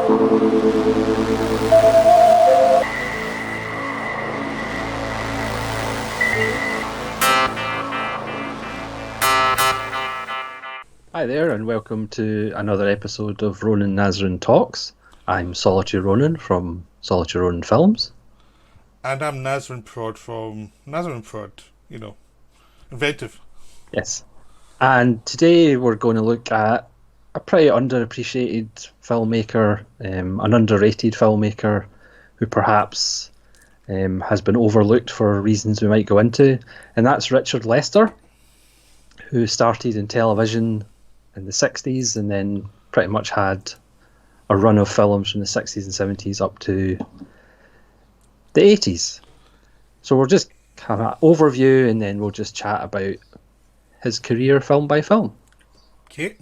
Hi there, and welcome to another episode of Ronan Nazarene Talks. I'm Solitary Ronan from Solitary Ronan Films. And I'm Nazarene Prod from Nazarene Prod, inventive. Yes. And today we're going to look at a pretty underappreciated filmmaker, an underrated filmmaker who perhaps has been overlooked for reasons we might go into, and that's Richard Lester, who started in television in the 60s and then pretty much had a run of films from the 60s and 70s up to the 80s. So we'll just have an overview and then we'll just chat about his career film by film. Okay.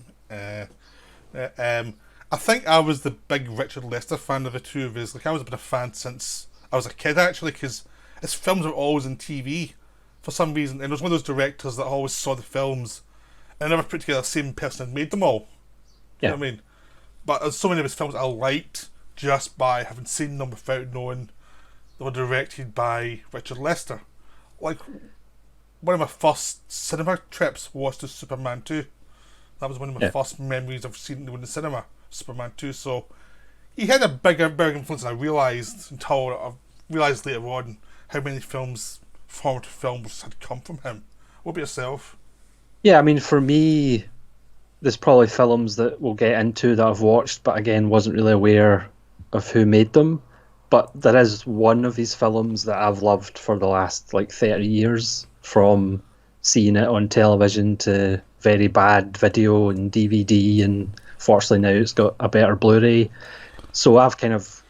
I think I was the big Richard Lester fan of the two of us. I was been a fan since I was a kid, actually, because his films were always on TV for some reason. And it was one of those directors that always saw the films and never put together the same person and made them all. Yeah. You know what I mean? But there's so many of his films I liked just by having seen them without knowing they were directed by Richard Lester. Like, one of my first cinema trips was to Superman 2. That was one of my first memories of seeing him in the cinema, Superman 2. So he had a bigger influence than I realised until I realised later on how many formative films had come from him. What about yourself? Yeah, I mean, for me, there's probably films that we'll get into that I've watched, but again, wasn't really aware of who made them. But there is one of these films that I've loved for the last 30 years, from seeing it on television to very bad video and DVD, and fortunately now it's got a better Blu-ray. So I've kind of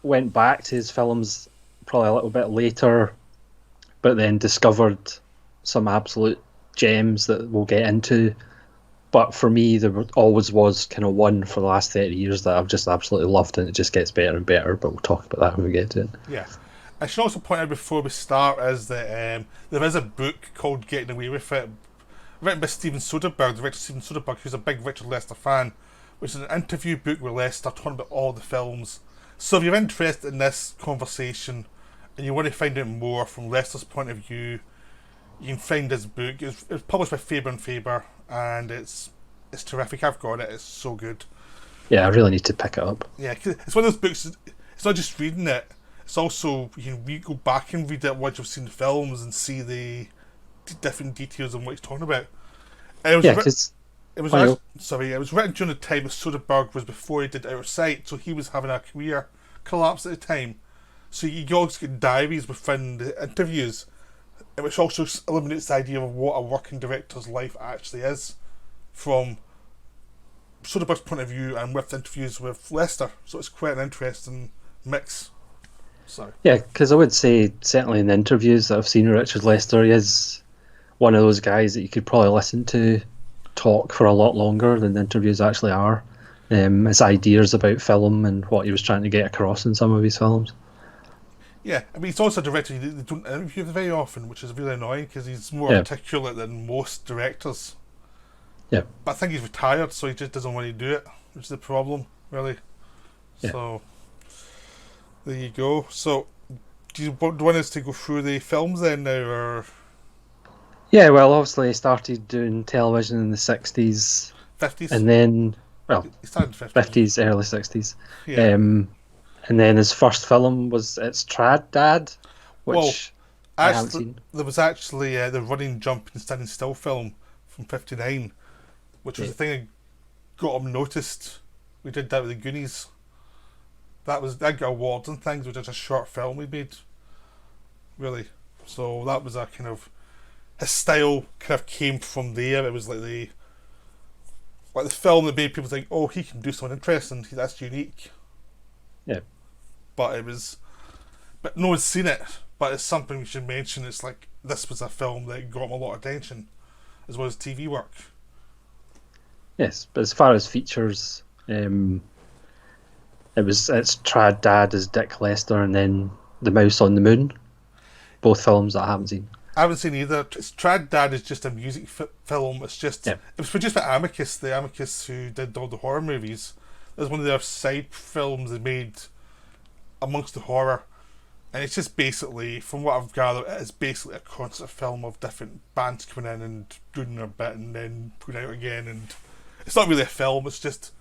went back to his films probably a little bit later, but then discovered some absolute gems that we'll get into. But for me, there always was kind of one for the last 30 years that I've just absolutely loved, and it just gets better and better, but we'll talk about that when we get to it. Yeah. I should also point out before we start is that there is a book called Getting Away With It, written by Steven Soderbergh, director Steven Soderbergh, who's a big Richard Lester fan, which is an interview book with Lester talking about all the films. So if you're interested in this conversation and you want to find out more from Lester's point of view, you can find this book. It's published by Faber and Faber, and it's terrific. I've got it. It's so good. Yeah, I really need to pick it up. Yeah, 'cause it's one of those books. It's not just reading it. It's also you can go back and read it once you've seen the films and see the different details on what he's talking about. And it was it was written during the time that Soderbergh was before he did Out of Sight, so he was having a career collapse at the time. So you always get diaries within the interviews, which also eliminates the idea of what a working director's life actually is from Soderbergh's point of view and with interviews with Lester. So it's quite an interesting mix. So yeah, because I would say certainly in the interviews that I've seen with Richard Lester, he is one of those guys that you could probably listen to talk for a lot longer than the interviews actually are. His ideas about film and what he was trying to get across in some of his films. Yeah, I mean, he's also a director they don't interview very often, which is really annoying because he's more articulate than most directors. Yeah. But I think he's retired, so he just doesn't want to do it, which is the problem, really. Yeah. So, there you go. So, do you want us to go through the films then now, or...? Yeah, well, obviously he started doing television in the 60s. 50s? And then, well, he started in the 50s. Early 60s. Yeah. And then his first film was It's Trad Dad, which I haven't seen. There was actually the Running, Jump and Standing Still film from 59, which was the thing that got him noticed. We did that with the Goonies. That got awards and things, which is a short film we made, really. So that was a kind of... His style kind of came from there. It was like the film that made people think, oh, he can do something interesting. That's unique. Yeah. But no one's seen it. But it's something we should mention. It's like, this was a film that got him a lot of attention, as well as TV work. Yes, but as far as features, it's Trad Dad as Dick Lester, and then The Mouse on the Moon, both films that I haven't seen. I haven't seen either. Trad Dad is just a music film. It's just it was produced by Amicus, the Amicus who did all the horror movies. It's one of their side films they made amongst the horror. And it's just basically, from what I've gathered, it's basically a concert film of different bands coming in and doing their bit and then putting out again. And it's not really a film, it's just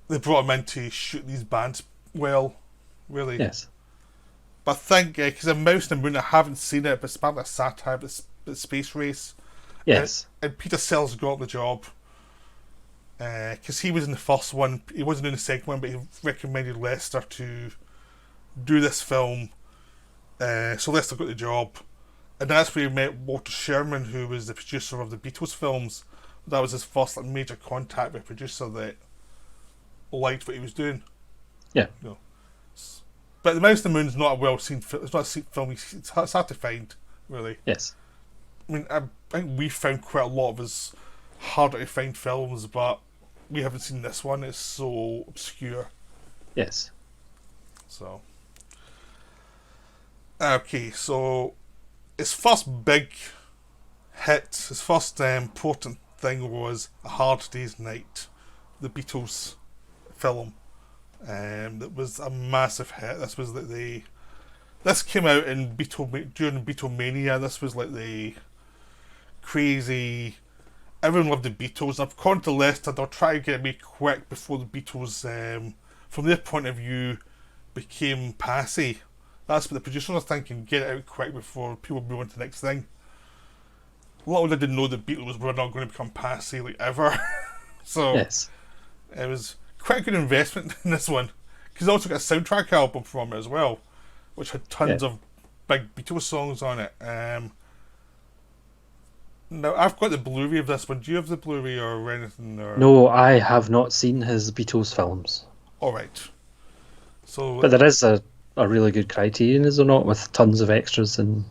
they brought them in to shoot these bands well, really. Yes. But I think, because of Mouse and the Moon, I haven't seen it, but it's part of a satire, the space race. Yes. And Peter Sellers got the job. Because he was in the first one, he wasn't in the second one, but he recommended Lester to do this film. So Lester got the job. And that's where he met Walter Sherman, who was the producer of the Beatles films. That was his first major contact with a producer that liked what he was doing. Yeah. You know. But The Mouse and the Moon's not a well-seen film. It's not a film. It's hard to find, really. Yes. I mean, I think we found quite a lot of his harder to find films, but we haven't seen this one. It's so obscure. Yes. So. Okay, so his first big hit, his first important thing was A Hard Day's Night, the Beatles film. That was a massive hit. This was like this came out in during Beatlemania. This was like the crazy. Everyone loved the Beatles. According to Lester, they'll try to get it made quick before the Beatles, from their point of view, became passé. That's what the producers were thinking. Get it out quick before people move on to the next thing. Little did they know the Beatles were not going to become passé like ever. So yes. It was quite a good investment in this one, because they also got a soundtrack album from it as well, which had tons of big Beatles songs on it. Now I've got the Blu-ray of this one. Do you have the Blu-ray or anything? Or... No, I have not seen his Beatles films. All right. So, but there is a really good Criterion, is there not, with tons of extras and.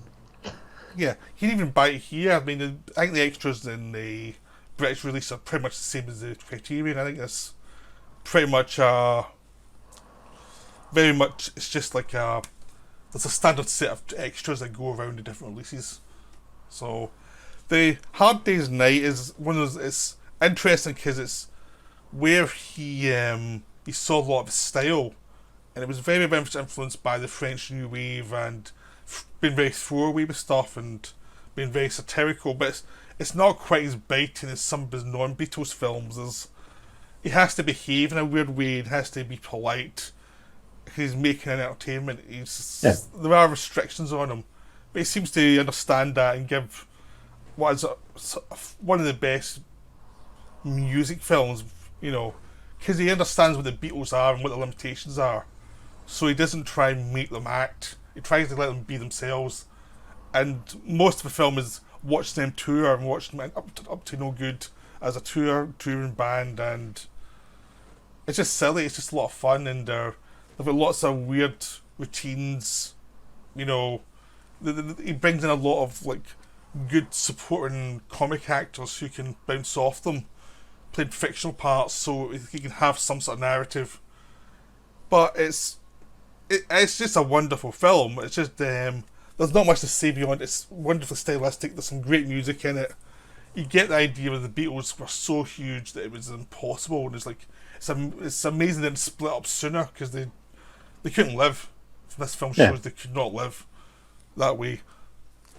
Yeah, you can even buy it here. I mean, I think the extras in the British release are pretty much the same as the Criterion. I think it's pretty much very much. It's just like there's a standard set of extras that go around the different releases. So the Hard Day's Night is one of those. It's interesting because it's where he saw a lot of his style, and it was very much influenced by the French New Wave and being very throwaway with stuff and being very satirical. But it's not quite as biting as some of his non-Beatles films. He has to behave in a weird way and has to be polite. He's making an entertainment. There are restrictions on him, but he seems to understand that and give what is one of the best music films, because he understands what the Beatles are and what the limitations are. So he doesn't try and make them act. He tries to let them be themselves. And most of the film is watch them tour and watch them up to no good as a touring band, and it's just silly. It's just a lot of fun, and they've got lots of weird routines. He brings in a lot of like good supporting comic actors who can bounce off them, playing fictional parts, so he can have some sort of narrative. But it's just a wonderful film. It's just there's not much to say beyond it's wonderfully stylistic. There's some great music in it. You get the idea that the Beatles were so huge that it was impossible, and it's amazing that it split up sooner, because they couldn't live. This film shows they could not live that way.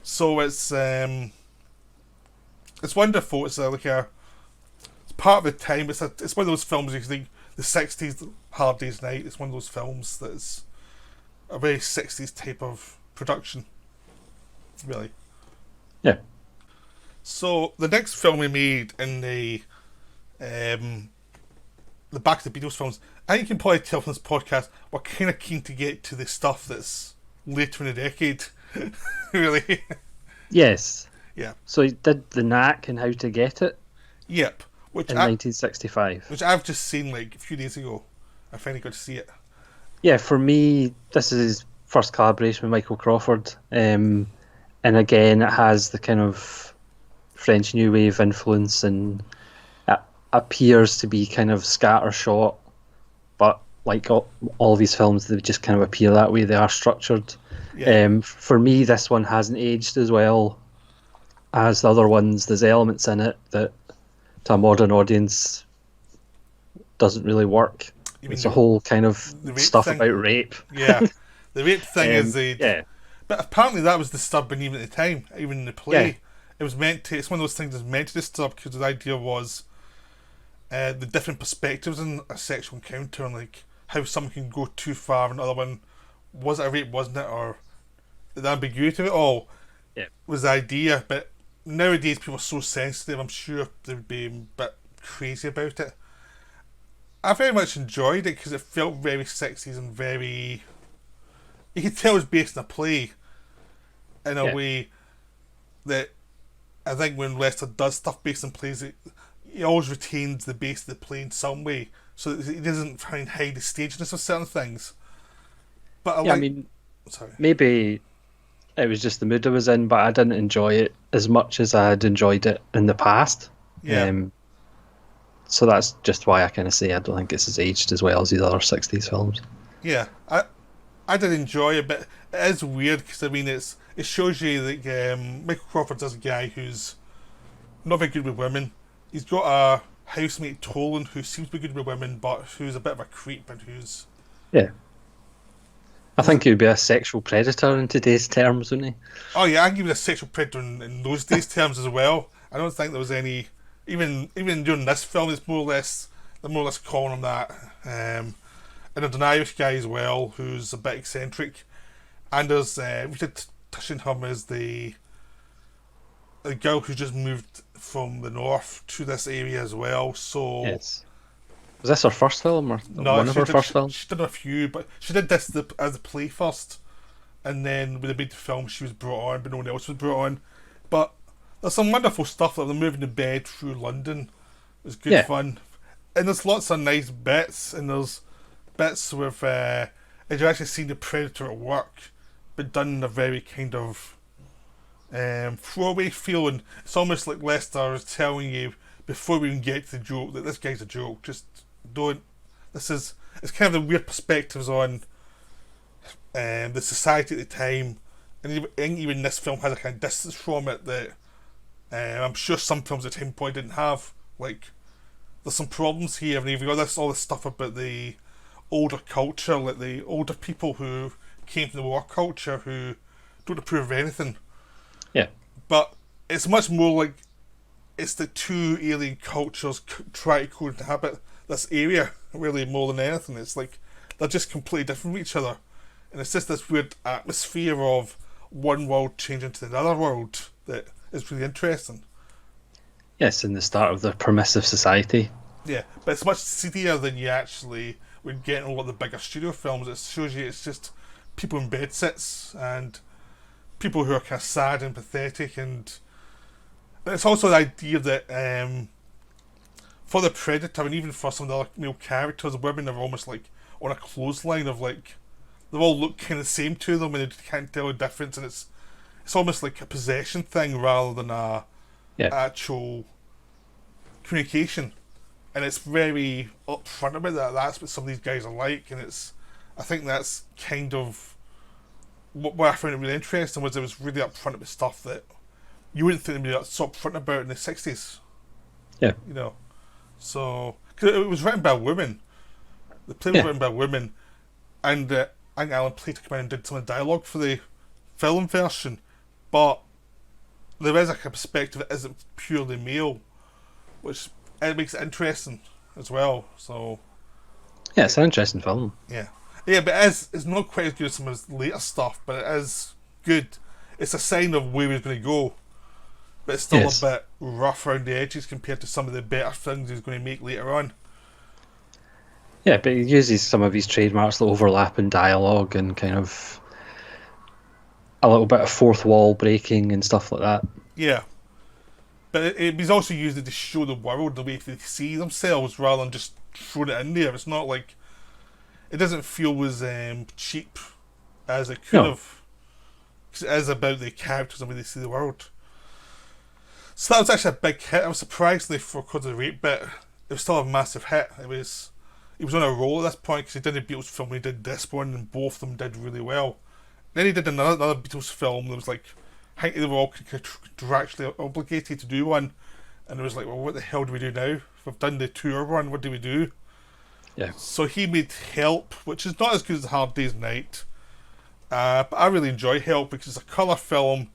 So it's wonderful. It's part of the time. It's one of those films you think the 60s, Hard Day's Night. It's one of those films that's a very 60s type of production, really. Yeah. So the next film we made in the back to the Beatles films, I think you can probably tell from this podcast, we're kind of keen to get to the stuff that's later in the decade, really. Yes. Yeah. So he did The Knack and How to Get It. Yep. In 1965. Which I've just seen like a few days ago. I finally got to see it. Yeah, for me, this is his first collaboration with Michael Crawford. And again, it has the kind of French New Wave influence, and it appears to be kind of scattershot, but like all of these films, they just kind of appear that way. They are structured. Yeah. For me, this one hasn't aged as well as the other ones. There's elements in it that, to a modern audience, doesn't really work. You mean It's a whole kind of the rape stuff thing? about rape. Yeah, the rape thing is a. Yeah, But apparently that was disturbing even at the time, even in the yeah, play. It was meant to. It's one of those things that's meant to disturb because the idea was the different perspectives in a sexual encounter and like how someone can go too far and another one was it a rape, wasn't it, or the ambiguity of it all yeah. was the idea. But nowadays people are so sensitive. I'm sure they would be a bit crazy about it. I very much enjoyed it because it felt very 60s and very. You could tell it was based on a play in a Yeah. way that I think when Lester does stuff based on plays, he always retains the base of the play in some way, so that he doesn't try and hide the stageness of certain things. But I Yeah, I like. mean, Sorry. maybe it was just the mood I was in, but I didn't enjoy it as much as I had enjoyed it in the past. Yeah. Um, so that's just why I kind of say I don't think it's as aged as well as these other 60s films. Yeah. I did enjoy it, but it is weird because I mean it shows you that Michael Crawford is a guy who's not very good with women. He's got a housemate Tolan who seems to be good with women, but who's a bit of a creep and who's. Yeah. I think he would be a sexual predator in today's terms, wouldn't he? Oh yeah, I give it a sexual predator in those days terms as well. I don't think there was any even during this film. It's more or less they're more or less calling him that. And there's an Irish guy as well who's a bit eccentric. And there's Rita Tushingham is the girl who just moved from the north to this area as well. So Yes. Was this her first film or no, one of her first films? she did a few, but she did this as a play first, and then when they made the film, she was brought on, but no one else was brought on. But there's some wonderful stuff like they're moving the bed through London. It was good fun, and there's lots of nice bits, and there's bits with as you actually seen the Predator at work, but done in a very kind of throwaway feeling. It's almost like Lester is telling you before we even get to the joke that this guy's a joke. Just don't. It's kind of the weird perspectives on the society at the time, and even this film has a kind of distance from it that I'm sure some films at the time point didn't have. Like there's some problems here, and you've got all this stuff about the older culture, like the older people who came from the war culture who don't approve of anything. Yeah. But it's much more like it's the two alien cultures try to cohabit this area, really, more than anything. It's like they're just completely different from each other. And it's just this weird atmosphere of one world changing to another world that is really interesting. Yes, in the start of the permissive society. Yeah, but it's much seedier than you actually would get in a lot of the bigger studio films. It shows you it's just people in bed sits and people who are kind of sad and pathetic, and it's also the idea that for the Predator and even for some of the other male characters, women are almost like on a clothesline of like they all look kind of the same to them and they can't tell the difference, and it's almost like a possession thing rather than a actual communication. And it's very upfront about that. That's what some of these guys are like, and I think that's kind of what I found it really interesting was it was really upfront about stuff that you wouldn't think they'd be so upfront about in the 60s. Yeah. You know, so cause it was written by women. The play was written by women, and I think Alan Plater came in and did some of the dialogue for the film version, but there is a perspective that isn't purely male, which it makes it interesting as well. So yeah, it's an interesting film. Yeah, but it's not quite as good as some of his later stuff, but it is good. It's a sign of where he's going to go, but it's still a bit rough around the edges compared to some of the better things he's going to make later on. Yeah, but he uses some of his trademarks, the overlap in dialogue and kind of a little bit of fourth wall breaking and stuff like that. Yeah. But he's also used it to show the world the way they see themselves rather than just throwing it in there. It's not like it doesn't feel as cheap as it could have. Because it is about the characters and the way they see the world. So that was actually a big hit. I was surprised for because of the rape bit. It was still a massive hit. He was on a roll at this point because he did a Beatles film and he did this one, and both of them did really well. Then he did another Beatles film that was like, I think they were all contractually obligated to do one, and it was like, well, what the hell do we do now? If we've done the tour one, what do we do? Yeah. So he made Help, which is not as good as Hard Day's Night. But I really enjoy Help because it's a colour film.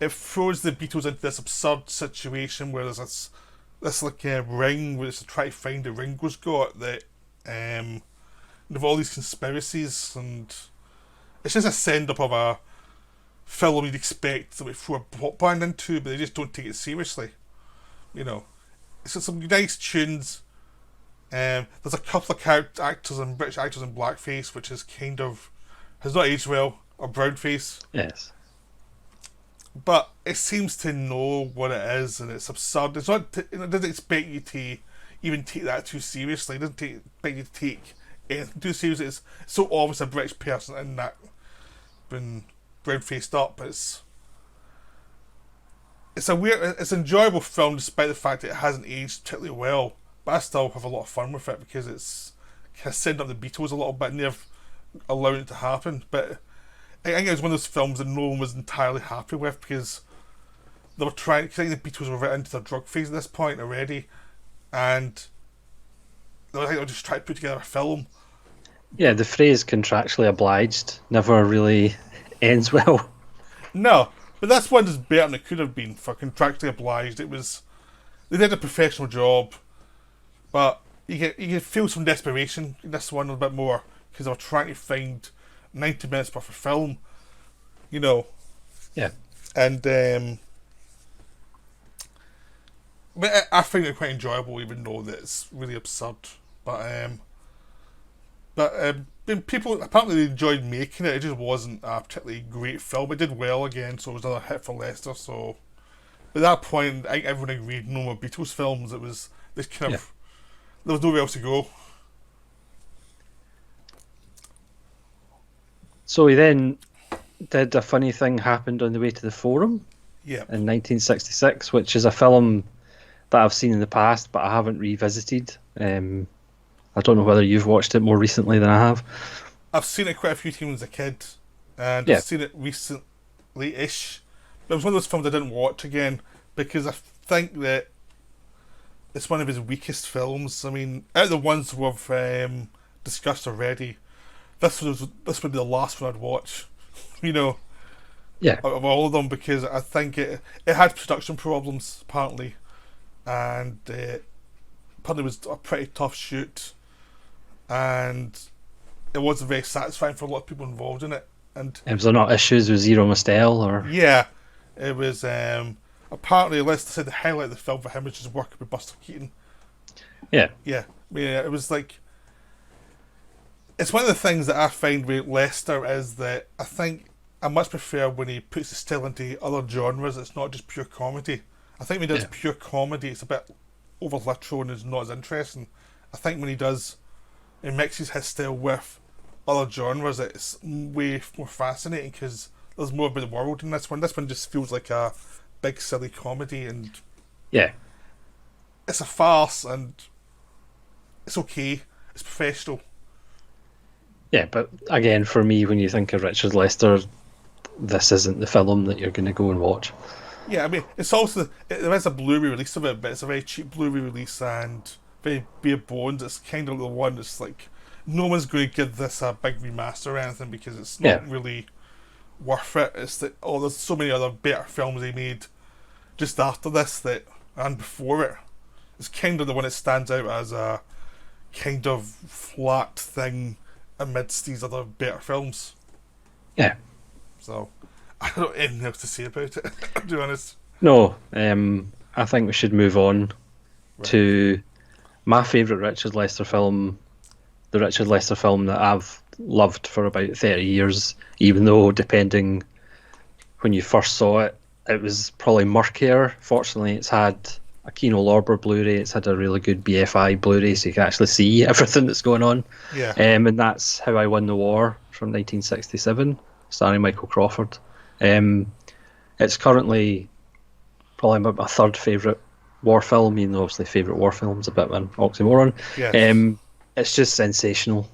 It throws the Beatles into this absurd situation where there's this like ring where it's to try to find the Ringo's got that of all these conspiracies, and it's just a send up of a film you'd expect that we throw a pop band into, but they just don't take it seriously. You know, it's got some nice tunes. There's a couple of actors and British actors in blackface, which is kind of has not aged well, or brownface. Yes. But it seems to know what it is, and it's absurd. It's not. It doesn't expect you to even take that too seriously. It doesn't expect you to take anything too seriously. It's so obvious a British person in that been brown faced up. It's an enjoyable film despite the fact that it hasn't aged particularly well. But I still have a lot of fun with it because it's kind of setting up the Beatles a little bit and they're allowing it to happen. But I think it was one of those films that no one was entirely happy with because they were trying. Because I think the Beatles were right into their drug phase at this point already, and they were just trying to put together a film. Yeah, the phrase "contractually obliged" never really ends well. No, but this one is better than it could have been for contractually obliged. They did a professional job, but you can feel some desperation in this one a bit more because they were trying to find 90 minutes worth of film, you know. Yeah. And I find it quite enjoyable, even though that it's really absurd. But people apparently they enjoyed making it. It just wasn't a particularly great film. It did well again, so it was another hit for Leicester. So, at that point, I think everyone agreed no more Beatles films. It was this kind of there was nowhere else to go. So he then did A Funny Thing Happened on the Way to the Forum in 1966, which is a film that I've seen in the past, but I haven't revisited. I don't know whether you've watched it more recently than I have. I've seen it quite a few times as a kid, and I've seen it recently-ish. But it was one of those films I didn't watch again because I think that it's one of his weakest films. I mean, out of the ones we've discussed already, this would be the last one I'd watch, you know, of all of them, because I think it had production problems apparently, and apparently it was a pretty tough shoot, and it wasn't very satisfying for a lot of people involved in it. And was there not issues with Zero Mostel or? Yeah, it was apparently, let's say, the highlight of the film for him was just working with Buster Keaton. Yeah, it was like. It's one of the things that I find with Lester is that I think I much prefer when he puts his style into other genres. It's not just pure comedy. I think when he does pure comedy, it's a bit over literal and it's not as interesting. I think when he mixes his style with other genres, it's way more fascinating because there's more about the world in this one. This one just feels like a big silly comedy, and it's a farce, and it's okay. It's professional. Yeah, but again, for me, when you think of Richard Lester, this isn't the film that you're going to go and watch. Yeah, I mean, it's also there is a Blu-ray release of it, but it's a very cheap Blu-ray release and very bare bones. It's kind of the one that's like no one's going to give this a big remaster or anything because it's not really worth it. It's that there's so many other better films they made just after this and before it. It's kind of the one that stands out as a kind of flat thing amidst these other better films. Yeah. So, I don't have anything else to say about it, to be honest. No, I think we should move on to my favourite Richard Lester film, the Richard Lester film that I've loved for about 30 years, even though, depending when you first saw it, it was probably murkier. Fortunately, it's had a Kino Lorber Blu-ray. It's had a really good BFI Blu-ray, so you can actually see everything that's going on. Yeah. And that's How I Won the War from 1967, starring Michael Crawford. It's currently probably my third favourite war film, even though obviously favourite war film's a bit of an oxymoron. Yes. It's just sensational.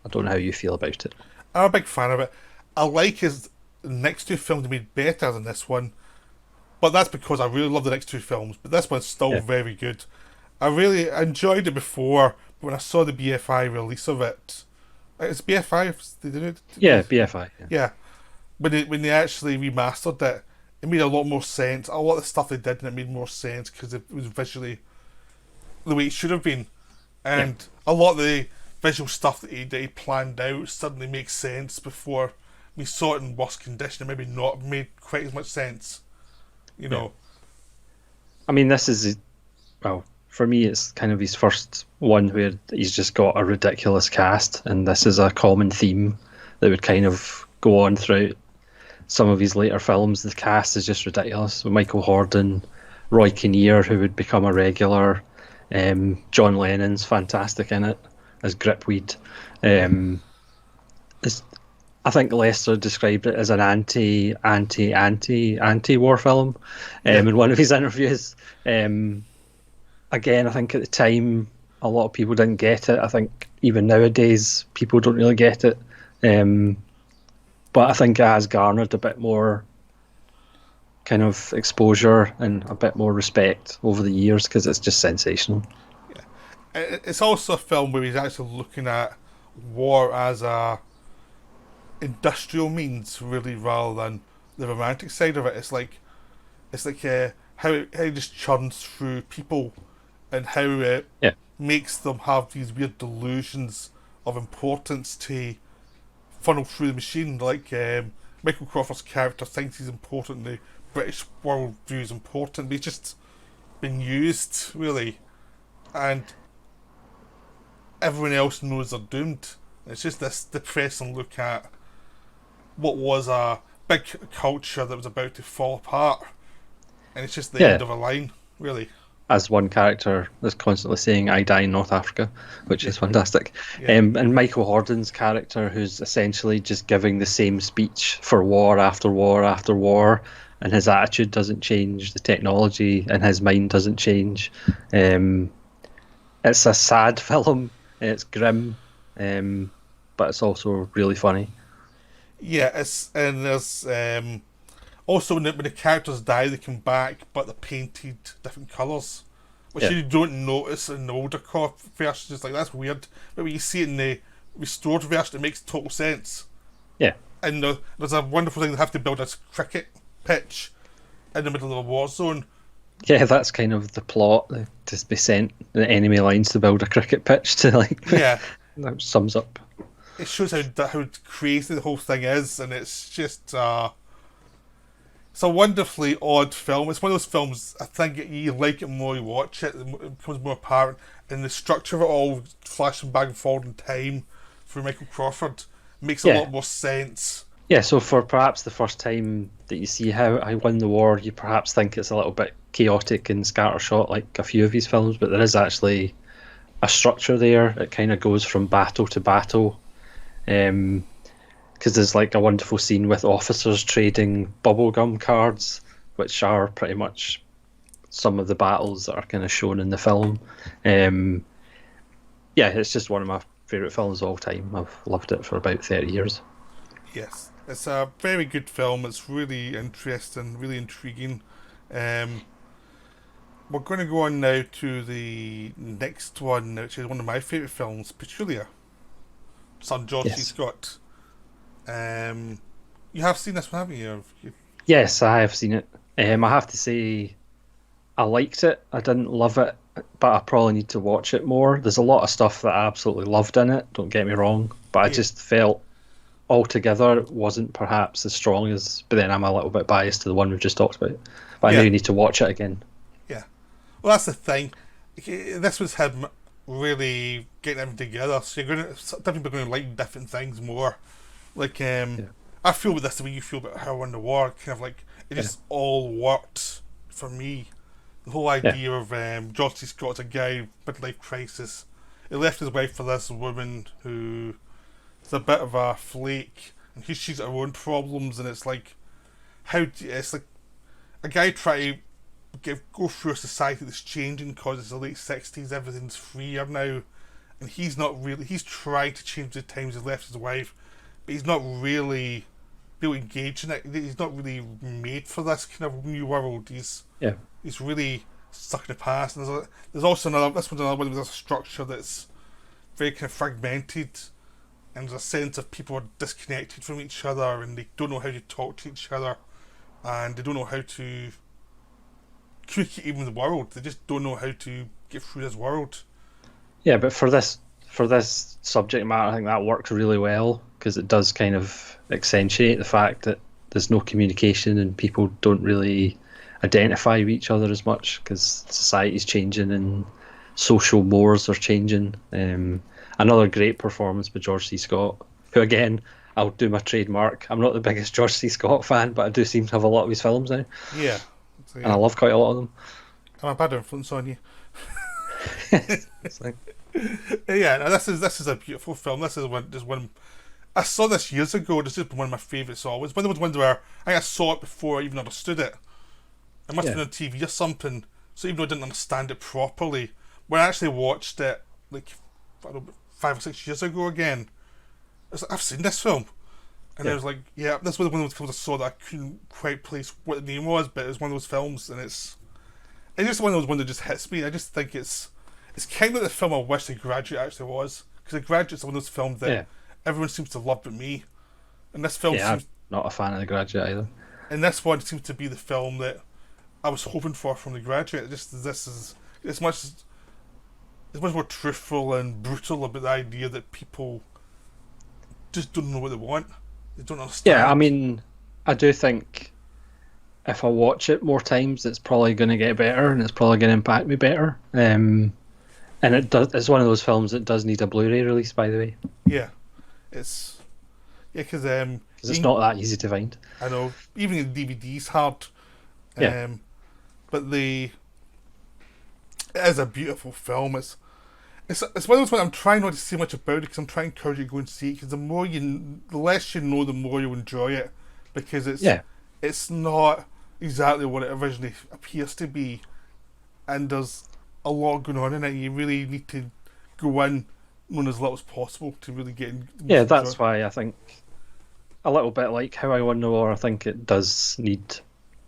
I don't know how you feel about it. I'm a big fan of it. I like his next two films to be better than this one, but that's because I really love the next two films. But this one's still very good. I really enjoyed it before when I saw the BFI release of it, it's BFI. They did it. Yeah, BFI. Yeah. Yeah, when they actually remastered it, it made a lot more sense. A lot of the stuff they did, and it made more sense because it was visually the way it should have been, Yeah. and a lot of the visual stuff that he planned out suddenly makes sense before we saw it in worse condition. It maybe not made quite as much sense, you know. I mean, this is, well, for me, it's kind of his first one where he's just got a ridiculous cast, and this is a common theme that would kind of go on throughout some of his later films. The cast is just ridiculous. With Michael Hordern, Roy Kinnear, who would become a regular, John Lennon's fantastic in it as Gripweed. I think Lester described it as an anti-war film in one of his interviews. Again, I think at the time a lot of people didn't get it. I think even nowadays people don't really get it. But I think it has garnered a bit more kind of exposure and a bit more respect over the years because it's just sensational. Yeah. It's also a film where he's actually looking at war as a industrial means, really, rather than the romantic side of it. It's like how he just churns through people and how it makes them have these weird delusions of importance to funnel through the machine. Like Michael Crawford's character thinks he's important, the British world view is important, but he's just been used, really, and everyone else knows they're doomed. It's just this depressing look at what was a big culture that was about to fall apart, and it's just the end of a line, really. As one character is constantly saying, "I die in North Africa," which is fantastic. And Michael Hordern's character, who's essentially just giving the same speech for war after war after war, and his attitude doesn't change, the technology in his mind doesn't change. It's a sad film, it's grim, but it's also really funny. Yeah, there's also when the characters die, they come back, but they're painted different colours, which you don't notice in the older versions. It's like, that's weird, but when you see it in the restored version, it makes total sense. Yeah, and there's a wonderful thing. They have to build a cricket pitch in the middle of a war zone. Yeah, that's kind of the plot, to be sent the enemy lines to build a cricket pitch to, like, that sums up. It shows how crazy the whole thing is, and it's just it's a wonderfully odd film. It's one of those films, I think you like it more you watch it, it becomes more apparent, and the structure of it all, flashing back and forward in time through Michael Crawford, makes a lot more sense. Yeah, so for perhaps the first time that you see how I won the war, you perhaps think it's a little bit chaotic and scattershot like a few of his films, but there is actually a structure there. It kind of goes from battle to battle. Because there's like a wonderful scene with officers trading bubblegum cards, which are pretty much some of the battles that are kind of shown in the film. It's just one of my favourite films of all time. I've loved it for about 30 years. Yes, it's a very good film. It's really interesting, really intriguing. We're going to go on now to the next one, which is one of my favourite films, Petulia. Son George C. Scott. You have seen this one, haven't you? Yes, I have seen it. I have to say, I liked it. I didn't love it, but I probably need to watch it more. There's a lot of stuff that I absolutely loved in it, don't get me wrong, but I just felt altogether it wasn't perhaps as strong as, but then I'm a little bit biased to the one we've just talked about. But I know you need to watch it again. Yeah. Well, that's the thing. This was him really getting everything together, so different people are going to like different things more. Like, I feel with this the way you feel about How I Won the War, kind of like, it just all worked for me. The whole idea of George C. Scott's a guy, midlife crisis. He left his wife for this woman who is a bit of a flake, and she's got her own problems, and it's like, it's like a guy trying to go through a society that's changing because it's the late 60s, everything's freer now, and he's tried to change the times. He's left his wife, but he's not really engaged in it. He's not really made for this kind of new world. He's really stuck in the past. And there's also this one's another one with a structure that's very kind of fragmented, and there's a sense of people are disconnected from each other, and they don't know how to talk to each other, and they don't know how to communicate even with the world. They just don't know how to get through this world. Yeah, but for this subject matter, I think that works really well because it does kind of accentuate the fact that there's no communication and people don't really identify with each other as much because society's changing and social mores are changing. Another great performance by George C. Scott, who again, I'll do my trademark. I'm not the biggest George C. Scott fan, but I do seem to have a lot of his films now. Yeah. So, yeah. And I love quite a lot of them. I'm a bad influence on you. It's like, yeah, no, this is a beautiful film. This is one. I saw this years ago. This is one of my favourites always. One of those ones where I think I saw it before I even understood it. It must have been on TV or something. So even though I didn't understand it properly, when I actually watched it, like, I don't know, 5 or 6 years ago again, I was like, I've seen this film. And I was like, yeah, this was one of those films I saw that I couldn't quite place what the name was, but it was one of those films, and it's just one of those ones that just hits me. I just think it's kind of the film I wish The Graduate actually was, because The Graduate's one of those films that everyone seems to love but me. And this film I'm not a fan of The Graduate either. And this one seems to be the film that I was hoping for from The Graduate. It's much more truthful and brutal about the idea that people just don't know what they want. They don't understand. Yeah, I mean, I do think if I watch it more times, it's probably going to get better and it's probably going to impact me better. And it's one of those films that does need a Blu-ray release, by the way. Yeah, because it's not that easy to find. I know, even the DVD's hard. But it is a beautiful film. It's one of those ones I'm trying not to say much about it because I'm trying to encourage you to go and see it, because the less you know, the more you'll enjoy it, because it's not exactly what it originally appears to be, and there's a lot going on in it. You really need to go in knowing as little as possible to really get in. Yeah, that's why I think a little bit like How I Won the War, I think it does need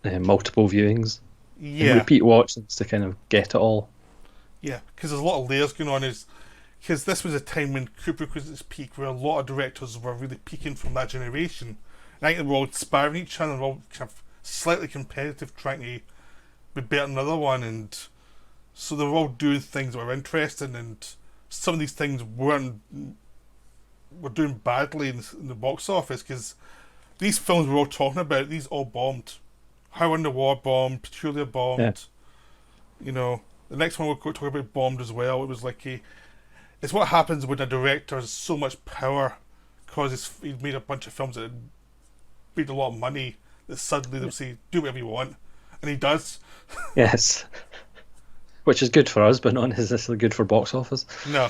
multiple viewings, and repeat watchings to kind of get it all. Yeah, because there's a lot of layers going on. Because this was a time when Kubrick was at his peak, where a lot of directors were really peaking from that generation. And I think they were all inspiring each other, and all kind of slightly competitive, trying to be better than another one. And so they were all doing things that were interesting, and some of these things were doing badly in the box office, because these films we're all talking about, these all bombed. How in the War bombed, Peculiar bombed. Yeah. You know, the next one we're going to talk about bombed as well. It was like it's what happens when a director has so much power because he's made a bunch of films that made a lot of money, that suddenly they'll say, do whatever you want. And he does. Yes. Which is good for us, but not necessarily good for box office. No.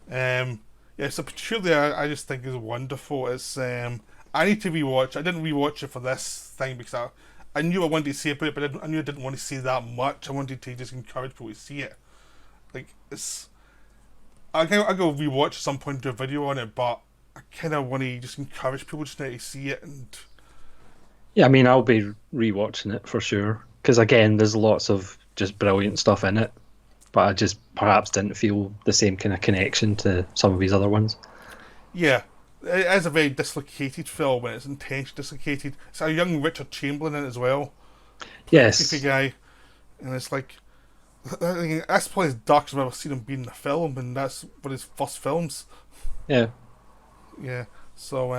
So Peculiar, I just think is wonderful. It's I need to rewatch. I didn't rewatch it for this thing because I knew I wanted to see it, but I knew I didn't want to see that much. I wanted to just encourage people to see it. Like, I'll go rewatch at some point and do a video on it, but I kind of want to just encourage people just now to see it. And yeah, I mean, I'll be rewatching it for sure, because again, there's lots of just brilliant stuff in it, but I just perhaps didn't feel the same kind of connection to some of these other ones. Yeah. It is a very dislocated film, and it's intentionally dislocated. It's a young Richard Chamberlain in it as well. Yes. Creepy guy. And it's like, that's probably as dark as I've ever seen him be in a film, and that's one of his first films. Yeah. Yeah. So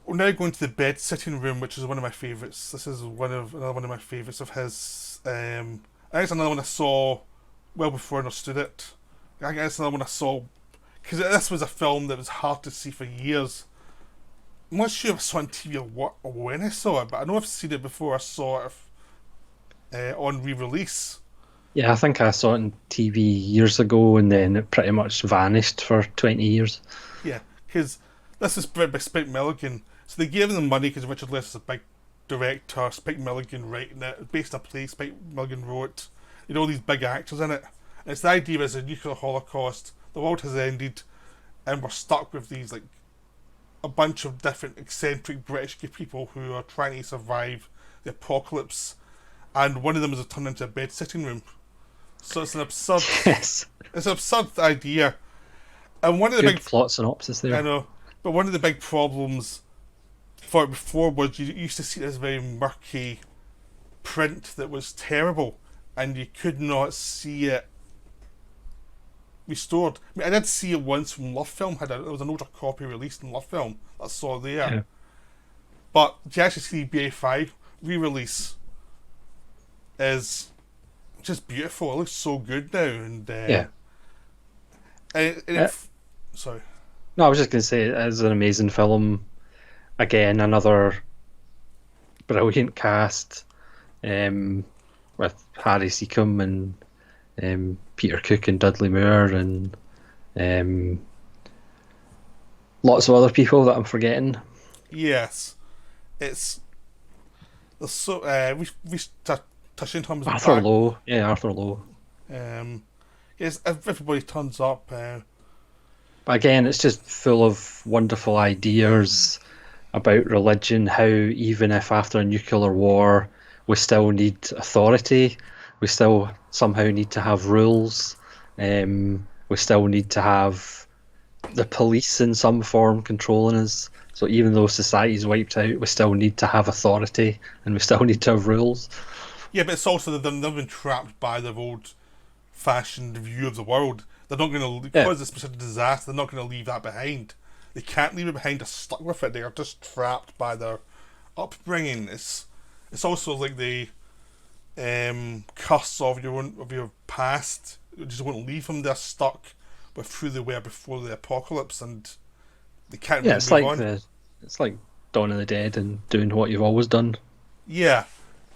we're now going to the bed sitting room, which is one of my favourites. This is another one of my favourites of his. I think it's another one I saw well before I understood it. I think it's another one I saw because this was a film that was hard to see for years. I'm not sure if I saw it on TV or when I saw it, but I know I've seen it before. I saw it on re-release. Yeah, I think I saw it on TV years ago, and then it pretty much vanished for 20 years. Yeah, because this is written by Spike Milligan. So they gave him the money because Richard Lewis is a big director. Spike Milligan writing it, based on a play Spike Milligan wrote. You know, all these big actors in it. And it's the idea is a nuclear holocaust. The world has ended, and we're stuck with these like a bunch of different eccentric British people who are trying to survive the apocalypse. And one of them is turned into a bed sitting room. So it's an absurd, Yes. it's an absurd idea, and one of the Good big, plot synopsis I there. know, but one of the big problems for it before was you used to see this very murky print that was terrible, and you could not see it restored. I mean, I did see it once when Love Film there was an older copy released in Love Film that I saw there, Yeah. but to actually see BA5 re-release is just beautiful. It looks so good now, Yeah. and Uh, sorry. no, I was just going to say it is an amazing film. Again, another brilliant cast, with Harry Seacombe and Peter Cook and Dudley Moore and um, lots of other people that I'm forgetting. Yes, it's so we touching Tom's Arthur back. Lowe, yeah, Arthur Lowe. Um, yes, everybody turns up. But again, it's just full of wonderful ideas about religion, how even if after a nuclear war we still need authority, we still somehow need to have rules, we still need to have the police in some form controlling us. So even though society's wiped out, we still need to have authority and we still need to have rules. Yeah, but it's also that they've been trapped by their old-fashioned view of the world. They're not going to, Yeah. because it's such a disaster. They're not going to leave that behind. They can't leave it behind. They're stuck with it. They are just trapped by their upbringing. It's also like the curse of your past. You just won't leave them. They're stuck with who they were before the apocalypse, and they can't Yeah, really it's move like on. it's like Dawn of the Dead and doing what you've always done. Yeah,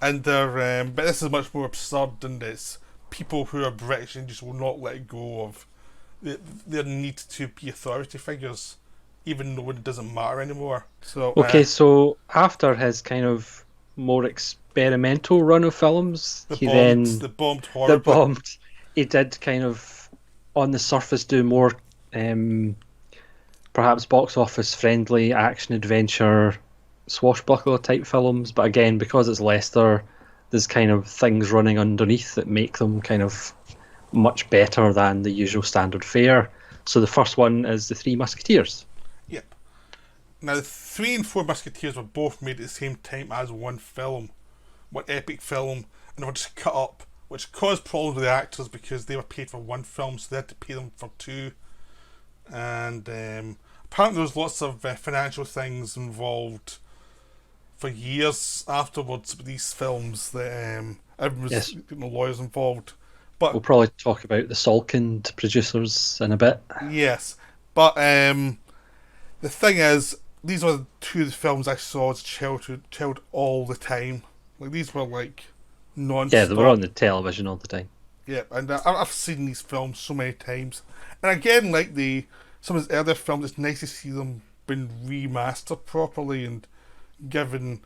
and they're but this is much more absurd, and it's people who are British and just will not let go of their need to be authority figures, even though it doesn't matter anymore. So Okay, so after his kind of more experimental run of films, he then the bombed the horribly. bombed. He did kind of on the surface do more perhaps box office friendly action adventure swashbuckler type films, but again because it's Leicester, there's kind of things running underneath that make them kind of much better than the usual standard fare. So the first one is The Three Musketeers. Yep. Now, the 3 and 4 Musketeers were both made at the same time as one film, one epic film, and they were just cut up, which caused problems with the actors because they were paid for one film, so they had to pay them for 2. And apparently, there was lots of financial things involved for years afterwards with these films that everyone was Yes, getting the lawyers involved. But we'll probably talk about the Salkind producers in a bit. yes, but the thing is, these were 2 of the films I saw as a child all the time. Like these were like Yeah, they were on non-stop. the television all the time. Yeah, and I've seen these films so many times. And again, like some of his earlier films, it's nice to see them been remastered properly and given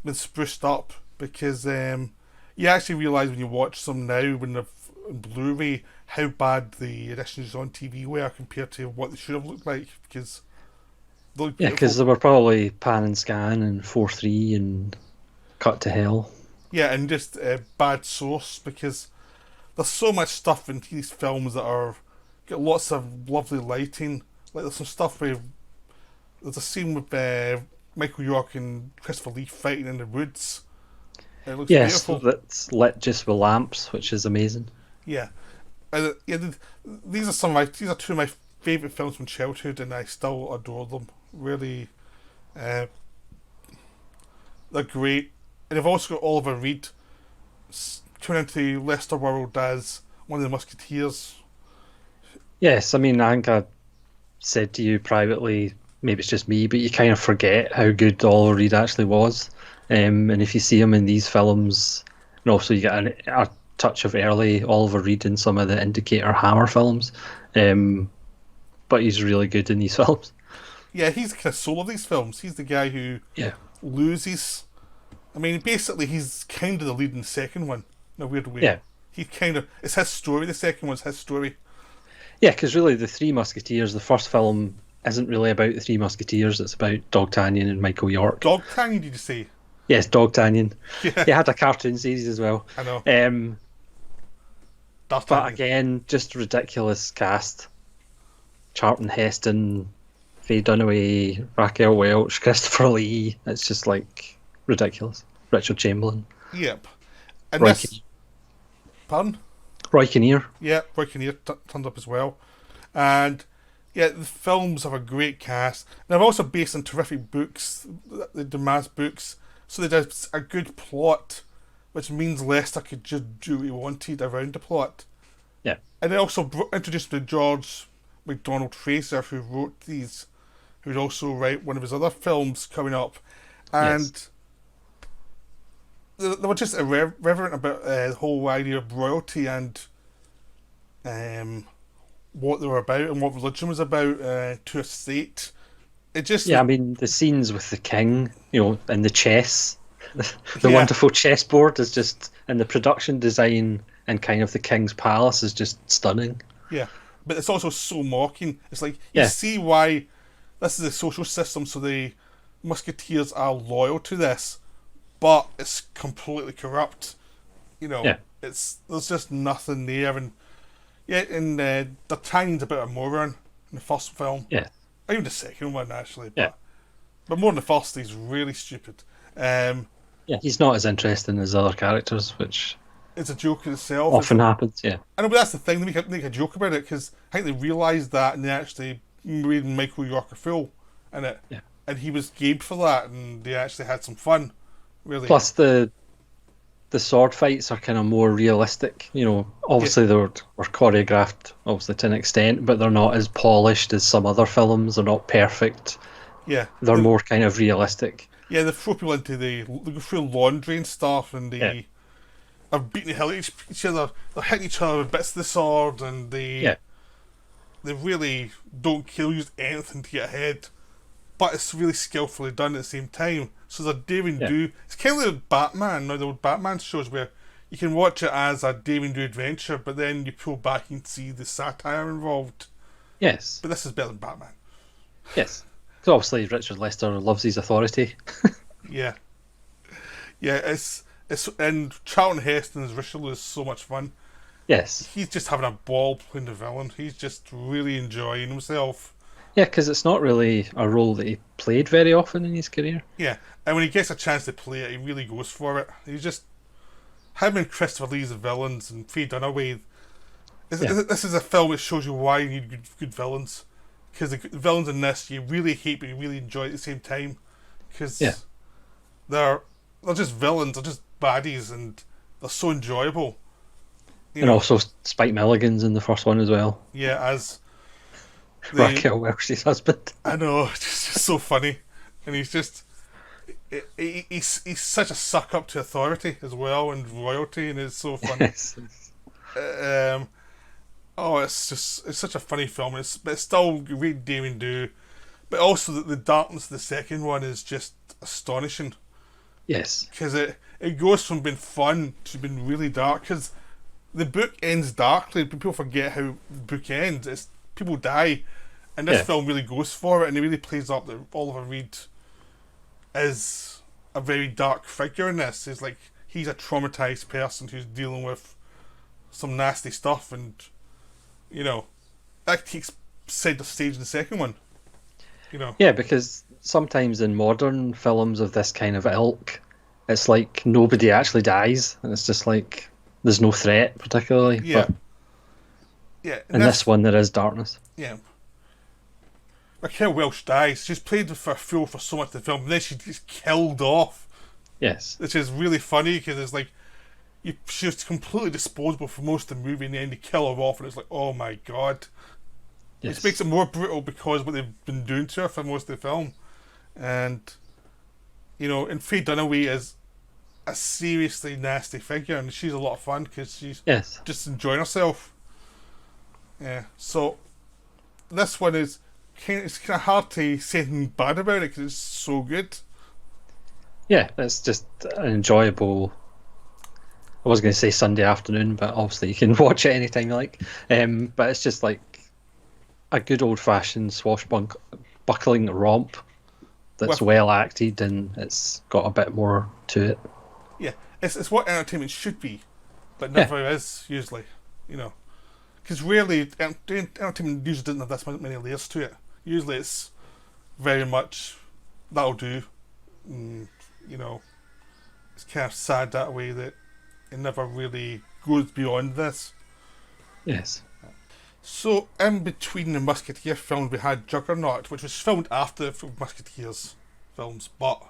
been spruced up because you actually realise when you watch them now when they're on Blu-ray how bad the editions on TV were compared to what they should have looked like because they look Yeah, because beautiful. they were probably pan and scan and 4:3 and cut to hell. Yeah, and just bad source because there's so much stuff in these films that are get lots of lovely lighting. Like there's some stuff where there's a scene with Michael York and Christopher Lee fighting in the woods. It looks Yes, beautiful. that's lit just with lamps, which is amazing. Yeah, yeah. These are 2 of my favourite films from childhood, and I still adore them. Really, uh, they're great. And I've also got Oliver Reed coming into Leicester World as one of the Musketeers. Yes, I mean, I think I said to you privately, maybe it's just me, but you kind of forget how good Oliver Reed actually was. And if you see him in these films, and also you get a touch of early Oliver Reed in some of the Indicator Hammer films, but he's really good in these films. Yeah, he's the kind of soul of these films. He's the guy who Yeah. loses. I mean, basically, he's kind of the lead in the second one in a weird way. Yeah. It's his story. The second one's his story. Yeah, because really the Three Musketeers, the first film isn't really about the Three Musketeers, it's about D'Artagnan and Michael York. Dogtang, did you say? Yes, D'Artagnan. Yeah, He had a cartoon series as well. I know. Um, But again, just ridiculous cast. Charlton Heston, Faye Dunaway, Raquel Welch, Christopher Lee. It's just like ridiculous. Richard Chamberlain. Yep. And Roy this... Pardon? Roy Kinnear. Yeah, Roy Kinnear turned up as well. And yeah, the films have a great cast. And they're also based on terrific books, the Dumas books. So they did a good plot, which means Lester could just do what he wanted around the plot. Yeah. And they also introduced the George MacDonald Fraser, who wrote these, who would also write one of his other films coming up. And they were just irreverent about the whole idea of royalty and what they were about and what religion was about to a state. It just... Yeah, I mean, the scenes with the king, and the chess, the wonderful chessboard is just, and the production design and kind of the king's palace is just stunning. Yeah, but it's also so mocking. It's like, you see why this is a social system, so the Musketeers are loyal to this, but it's completely corrupt. There's just nothing there. And D'Artagnan's a bit of a moron in the first film. Yeah. Or even the second one, actually. But more than the first, he's really stupid. He's not as interesting as other characters, which... It's a joke in itself. Often happens, yeah. I know, but that's the thing. They make a joke about it, because I think they realised that, and they actually made Michael York a fool in it. Yeah. And he was game for that, and they actually had some fun, really. Plus, the sword fights are kind of more realistic. Obviously they were choreographed, obviously to an extent, but they're not as polished as some other films. They're not perfect. Yeah. They're more kind of realistic. Yeah, they throw people into they go through laundry and stuff, and they are beating the hell out of each other. They're hitting each other with bits of the sword, and they really don't kill, use anything to get ahead. But it's really skillfully done at the same time. So there's a daring do. It's kind of like Batman, the old Batman shows, where you can watch it as a daring do adventure, but then you pull back and see the satire involved. Yes. But this is better than Batman. Yes. Because obviously Richard Lester loves his authority. Yeah, it's and Charlton Heston's Richelieu is so much fun. Yes. He's just having a ball playing the villain. He's just really enjoying himself. Yeah, because it's not really a role that he played very often in his career. Yeah, and when he gets a chance to play it, he really goes for it. He's just... Him and Christopher Lee's the villains, and Faye Dunaway... This is a film that shows you why you need good villains. Because the villains in this, you really hate, but you really enjoy at the same time. Because they're just villains, they're just baddies, and they're so enjoyable. And also Spike Milligan's in the first one as well. Yeah, as... Raquel Welch's husband. I know, it's just so funny. And he's just... He's such a suck-up to authority as well, and royalty, and it's so funny. It's such a funny film. But it's still great daring do. But also the darkness of the second one is just astonishing. Yes. Because it goes from being fun to being really dark. Because the book ends darkly, but people forget how the book ends. It's people die, and this film really goes for it, and it really plays up that Oliver Reed is a very dark figure in this. He's a traumatized person who's dealing with some nasty stuff, and that takes center stage in the second one. Yeah, because sometimes in modern films of this kind of ilk, it's like nobody actually dies, and it's just like there's no threat particularly. Yeah. But in this one, there is darkness. Yeah. Raquel Welch dies. She's played for a fool for so much of the film, and then she gets killed off. Yes. Which is really funny, because it's like she's completely disposable for most of the movie, and then they kill her off, and it's like, oh my god. Yes. Which makes it more brutal because what they've been doing to her for most of the film. And, and Faye Dunaway is a seriously nasty figure, and she's a lot of fun because she's just enjoying herself. Yeah, so this one is it's kind of hard to say anything bad about it because it's so good. Yeah, it's just an enjoyable... I was going to say Sunday afternoon, but obviously you can watch it anytime you like. But it's just like a good old-fashioned swashbuckling romp that's well acted, and it's got a bit more to it. Yeah, it's what entertainment should be, but never is, usually. You know, because really, entertainment usually doesn't have this many layers to it. Usually, it's very much that'll do. You know, it's kind of sad that way that it never really goes beyond this. Yes. So, in between the Musketeer films, we had Juggernaut, which was filmed after the Musketeers films, but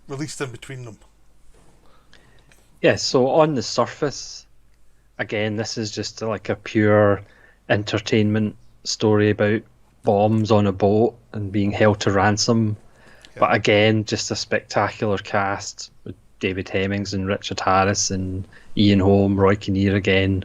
released in between them. Yes, so on the surface, again, this is just like a pure entertainment story about bombs on a boat and being held to ransom. Yeah. But again, just a spectacular cast with David Hemmings and Richard Harris and Ian Holm, Roy Kinnear again,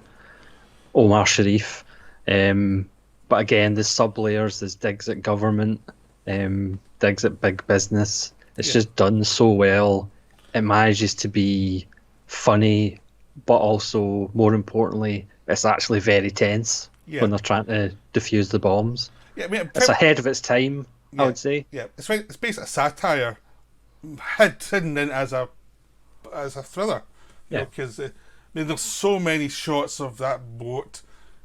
Omar Sharif. But again, there's sub-layers, there's digs at government, digs at big business. It's just done so well. It manages to be funny, but also, more importantly, it's actually very tense when they're trying to defuse the bombs. Yeah, I mean, it's ahead of its time, I would say. Yeah, it's basically a satire hidden in as a thriller. Because there's so many shots of that boat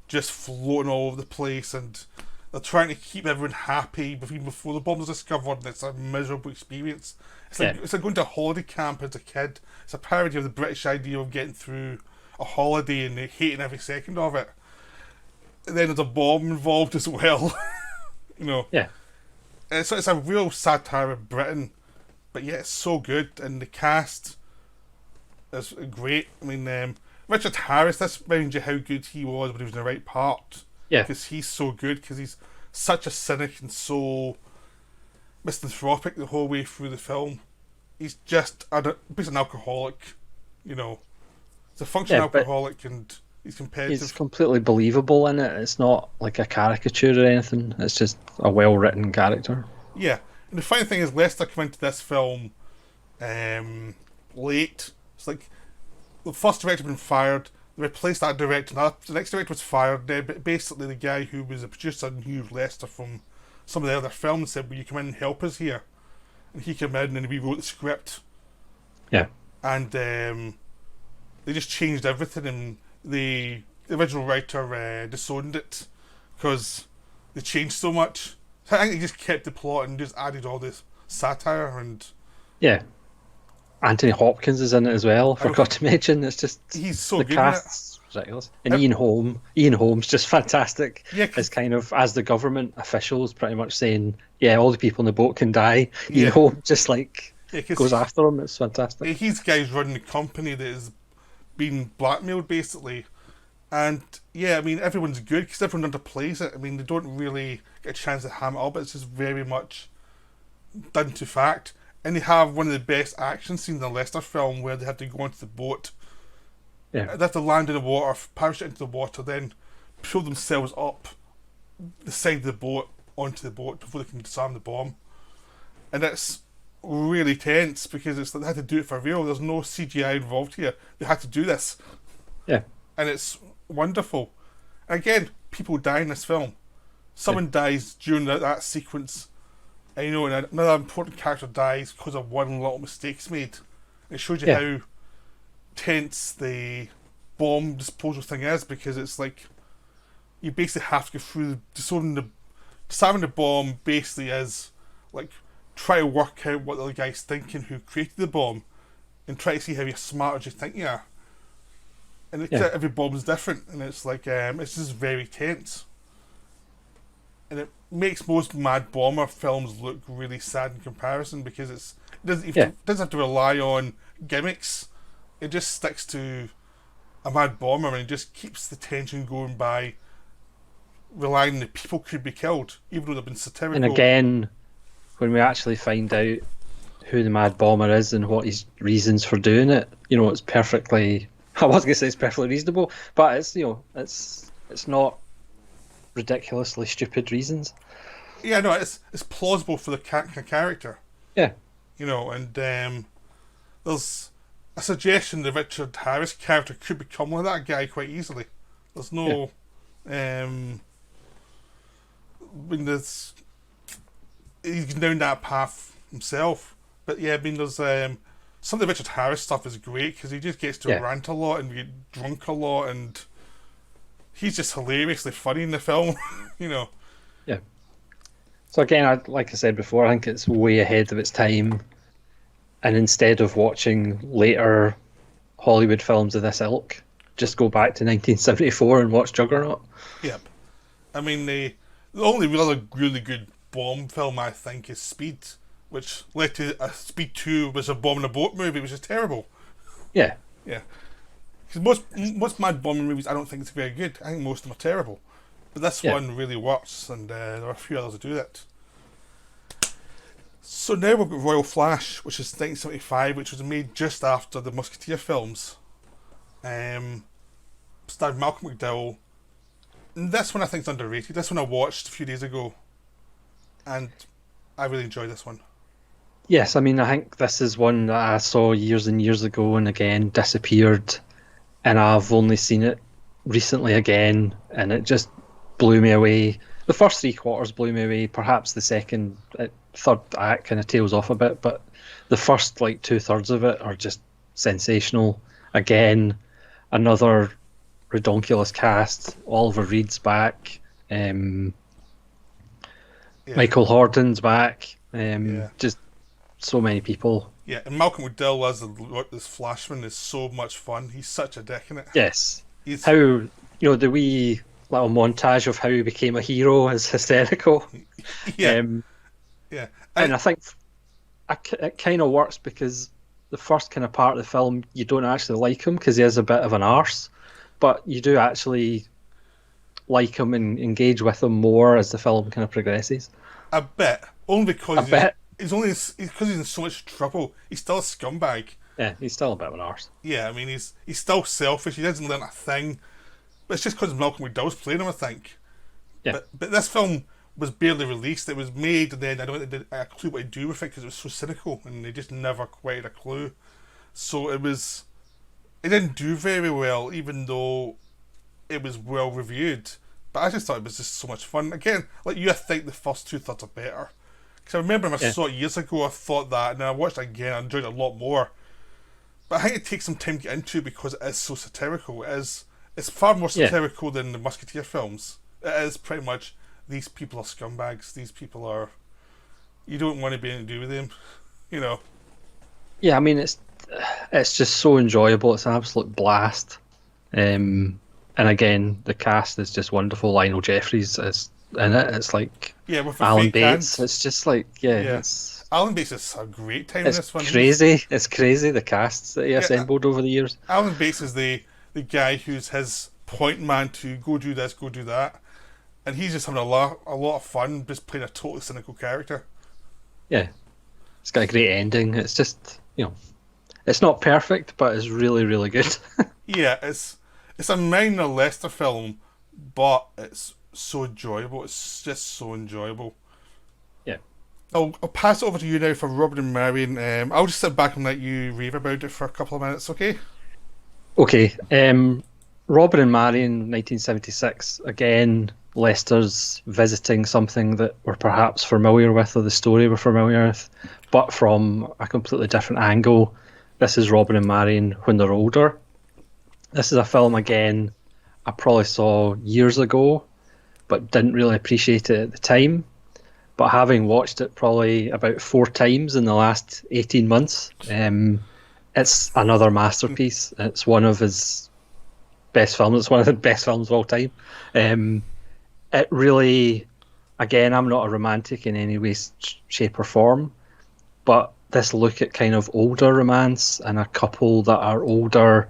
just floating all over the place, and they're trying to keep everyone happy even before the bomb is discovered, and it's a miserable experience. It's like going to a holiday camp as a kid. It's a parody of the British idea of getting through a holiday and hating every second of it. And then there's a bomb involved as well. Yeah. So it's a real satire of Britain, but yeah, it's so good, and the cast is great. I mean, Richard Harris, this reminds you how good he was when he was in the right part. Yeah. Because he's so good, because he's such a cynic and so misanthropic the whole way through the film. He's just he's an alcoholic, He's a functional alcoholic, and he's competitive. He's completely believable in it. It's not like a caricature or anything. It's just a well-written character. Yeah. And the funny thing is, Lester came into this film late. It's like the first director had been fired. They replaced that director. The next director was fired. But basically, the guy who was a producer and knew Lester from some of the other films said, "Will you come in and help us here?" And he came in and we wrote the script. Yeah. And they just changed everything, and the original writer disowned it because they changed so much. So I think he just kept the plot and just added all this satire and. Yeah. Anthony Hopkins is in it as well. Forgot to mention, it's just he's so the good. Cast's ridiculous. And Ian Holm's just fantastic. Yeah, as kind of as the government officials, pretty much saying, "Yeah, all the people in the boat can die." Ian Holm just goes after them. It's fantastic. He's the guys running the company that is being blackmailed basically, and I mean everyone's good because everyone underplays it. I mean they don't really get a chance to ham it up. It's just very much done to fact. And they have one of the best action scenes in the Lester film where they have to go onto the boat. Yeah. They have to land in the water, parachute into the water, then pull themselves up the side of the boat onto the boat before they can disarm the bomb. And it's really tense because they had to do it for real. There's no CGI involved here. They had to do this. Yeah. And it's wonderful. And again, people die in this film. Someone dies during that sequence. And another important character dies because of one little mistake he's made. It shows you how tense the bomb disposal thing is, because it's like you basically have to go through disarming the bomb. Basically, is like try to work out what the other guy's thinking who created the bomb, and try to see how smart as you think you are. And every bomb is different, and it's like it's just very tense. And it makes most Mad Bomber films look really sad in comparison because it doesn't have to rely on gimmicks. It just sticks to a Mad Bomber and it just keeps the tension going by relying on the people could be killed, even though they've been satirical. And again, when we actually find out who the Mad Bomber is and what his reasons for doing it, it's perfectly. I was going to say it's perfectly reasonable, but it's it's not ridiculously stupid reasons. Yeah, no, it's plausible for the character. Yeah. And there's a suggestion the Richard Harris character could become one of that guy quite easily. There's no he's down that path himself. But there's some of the Richard Harris stuff is great because he just gets to rant a lot and get drunk a lot, and he's just hilariously funny in the film. You know. Yeah. So again, like I said before, I think it's way ahead of its time. And instead of watching later Hollywood films of this ilk, just go back to 1974 and watch Juggernaut. Yep. I mean, the only really good bomb film I think is Speed, which led to Speed 2 was a bomb in a boat movie, which is terrible. Yeah. Yeah. Because most mad bombing movies, I don't think it's very good. I think most of them are terrible. But this one really works, and there are a few others that do that. So now we've got Royal Flash, which is 1975, which was made just after the Musketeer films. Starred Malcolm McDowell. And this one I think is underrated. This one I watched a few days ago, and I really enjoyed this one. Yes, I mean, I think this is one that I saw years and years ago and again disappeared, and I've only seen it recently again, and it just blew me away. The first three quarters blew me away. Perhaps the third act kind of tails off a bit, but the first like 2/3 of it are just sensational. Again, another redonkulous cast. Oliver Reed's back. Michael Horton's back. Just so many people. Yeah, and Malcolm McDowell as this Flashman is so much fun. He's such a dick in it. Yes. How, the wee little montage of how he became a hero is hysterical. Yeah. And I think it kind of works because the first kind of part of the film, you don't actually like him because he is a bit of an arse, but you do actually like him and engage with him more as the film kind of progresses. A bit. Only because he's in so much trouble. He's still a scumbag. Yeah, he's still a bit of an arse. Yeah, I mean, he's still selfish. He doesn't learn a thing. But it's just because Malcolm McDowell's playing him, I think. Yeah. But this film was barely released. It was made, and then I don't think they did a clue what to do with it because it was so cynical, and they just never quite had a clue. So it didn't do very well, even though it was well reviewed. But I just thought it was just so much fun. Again, like you, I think the first 2/3 are better. Because I remember when I saw it years ago, I thought that, and then I watched it again, I enjoyed it a lot more. But I think it takes some time to get into because it is so satirical. It's far more satirical than the Musketeer films. It is pretty much, these people are scumbags. These people are, you don't want to be anything to do with them, Yeah, I mean, it's just so enjoyable. It's an absolute blast. And again, the cast is just wonderful. Lionel Jeffries is in it. It's like with Alan Bates. It's just like it's Alan Bates is a great time in this one. It's crazy the casts that he assembled over the years. Alan Bates is the guy who's his point man to go do this, go do that, and he's just having a lot of fun just playing a totally cynical character. Yeah, it's got a great ending. It's just it's not perfect, but it's really, really good. Yeah, it's a minor Lester film, but it's so enjoyable. It's just so enjoyable. Yeah. I'll pass it over to you now for Robin and Marion. I'll just sit back and let you rave about it for a couple of minutes, okay? Okay. Robin and Marion, 1976. Again, Lester's visiting something that we're perhaps familiar with, or the story we're familiar with, but from a completely different angle. This is Robin and Marion when they're older. This is a film, again, I probably saw years ago, but didn't really appreciate it at the time. But having watched it probably about 4 times in the last 18 months, it's another masterpiece. It's one of his best films. It's one of the best films of all time. It really, again, I'm not a romantic in any way, shape or form, but this look at kind of older romance and a couple that are older,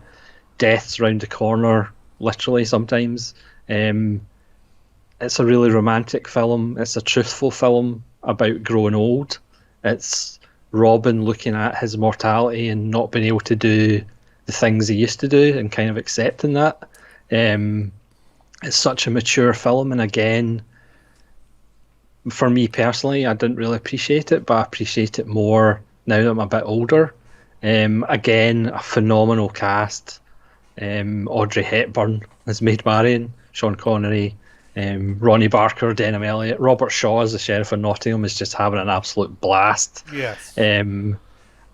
deaths round the corner, literally sometimes. It's a really romantic film. It's a truthful film about growing old. It's Robin looking at his mortality and not being able to do the things he used to do and kind of accepting that. It's such a mature film, and again, for me personally, I didn't really appreciate it, but I appreciate it more now that I'm a bit older. Again, a phenomenal cast. Audrey Hepburn has made Marion, Sean Connery, Ronnie Barker, Denham Elliott, Robert Shaw as the Sheriff of Nottingham is just having an absolute blast. Yes.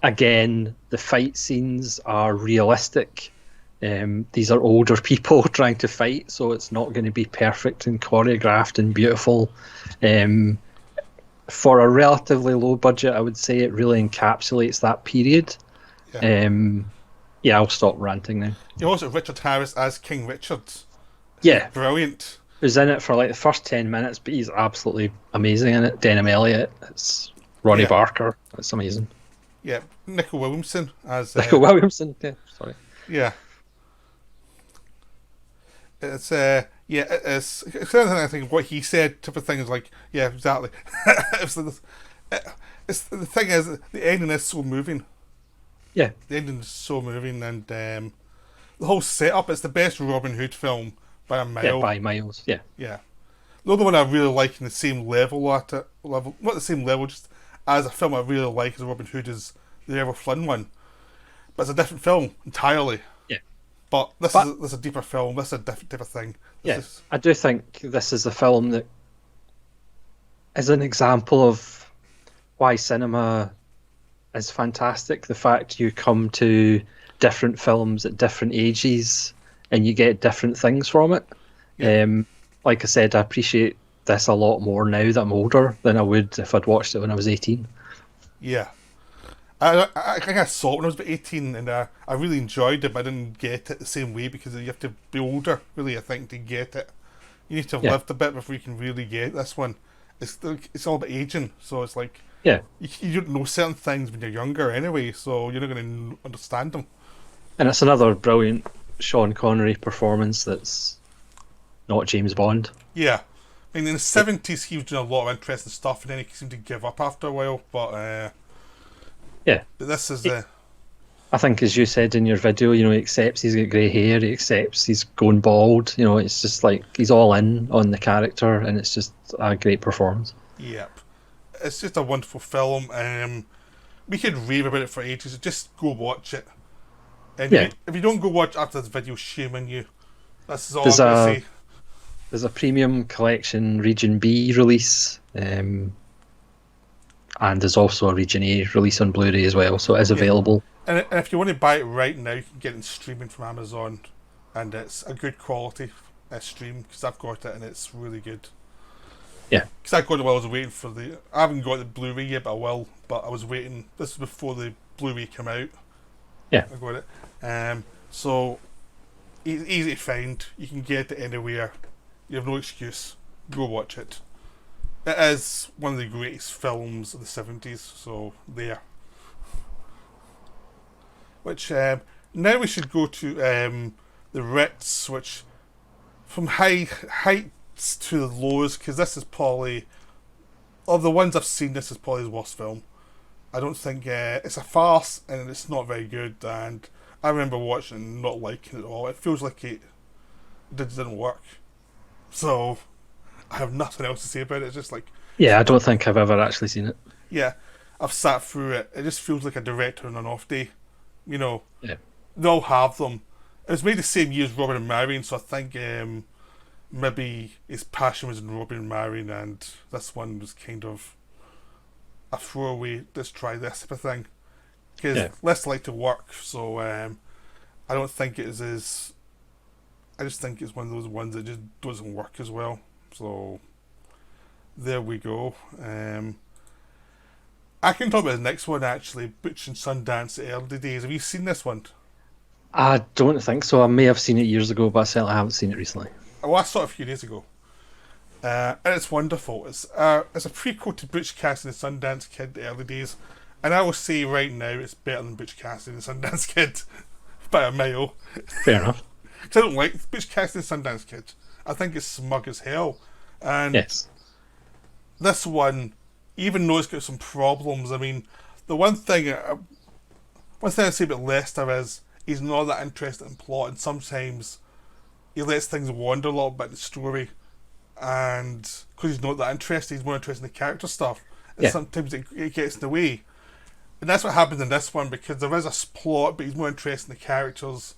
Again, the fight scenes are realistic. These are older people trying to fight, so it's not going to be perfect and choreographed and beautiful. Um, for a relatively low budget, I would say it really encapsulates that period. Yeah. Yeah, I'll stop ranting now. You also have Richard Harris as King Richard. Yeah, Brilliant. who's in it for like the first 10 minutes, but he's absolutely amazing in it. Denham Elliott, it's Ronnie Barker, it's amazing. Yeah, Nico Williamson as Nico Williamson, yeah, sorry. Yeah. It's I think what he said type of thing is like, yeah, exactly. The thing is, the ending is so moving. Yeah, the ending is so moving, and the whole setup. It's the best Robin Hood film by a mile. Yeah, by miles. Yeah, yeah. The other one I really like in the same level not the same level, just as a film I really like as Robin Hood is the Errol Flynn one, but it's a different film entirely. Yeah. But this is a deeper film. This is a different type of thing. I do think this is a film that is an example of why cinema is fantastic. The fact you come to different films at different ages and you get different things from it. Yeah. Like I said, I appreciate this a lot more now that I'm older than I would if I'd watched it when I was 18. Yeah. I think I saw it when I was about 18, and I really enjoyed it, but I didn't get it the same way because you have to be older, really, I think, to get it. You need to have lived a bit before you can really get this one. It's all about aging, so it's like you don't know certain things when you're younger anyway, so you're not going to understand them. And it's another brilliant Sean Connery performance that's not James Bond. Yeah. I mean, in the 70s, he was doing a lot of interesting stuff, and then he seemed to give up after a while, but... yeah, but this is I think, as you said in your video, he accepts he's got grey hair, he accepts he's going bald. It's just like he's all in on the character, and it's just a great performance. Yep, it's just a wonderful film. We could rave about it for ages. Just go watch it. And if you don't go watch after this video, shame on you. This is all I'm going to say. There's a premium collection Region B release. And there's also a Region A release on Blu-ray as well, so it is available. And if you want to buy it right now, you can get it streaming from Amazon, and it's a good quality stream, because I've got it and it's really good. Yeah. Because I got it while I was waiting for I haven't got the Blu-ray yet, but I will. But I was waiting. This is before the Blu-ray came out. Yeah. I got it. So easy to find. You can get it anywhere. You have no excuse. Go watch it. It is one of the greatest films of the 70s, so there. Which, now we should go to the Ritz, which, from heights to the lows, because this is probably, of the ones I've seen, this is probably the worst film. I don't think, it's a farce, and it's not very good, and I remember watching it and not liking it at all. It feels like it didn't work. So... I have nothing else to say about it. It's just like... Yeah, I don't think I've ever actually seen it. Yeah, I've sat through it. It just feels like a director on an off day. Yeah. They all have them. It was made the same year as Robin and Marion, so I think maybe his passion was in Robin and Marion, and this one was kind of a throwaway, let's try this type of thing. Because less like to work, so I don't think it is as... I just think it's one of those ones that just doesn't work as well. So, there we go. I can talk about the next one, actually. Butch and Sundance, the early days. Have you seen this one? I don't think so. I may have seen it years ago, but I certainly haven't seen it recently. Well, I saw it a few days ago. And it's wonderful. It's a prequel to Butch Cassidy and the Sundance Kid, the early days. And I will say right now, it's better than Butch Cassidy and the Sundance Kid. By a mile. Fair enough. Because I don't like Butch Cassidy and the Sundance Kid. I think it's smug as hell. And this one, even though it's got some problems, I mean, the one thing I say about Lester is he's not that interested in plot, and sometimes he lets things wander a little bit in the story, and because he's not that interested, he's more interested in the character stuff, and sometimes it gets in the way. And that's what happens in this one, because there is a plot, but he's more interested in the characters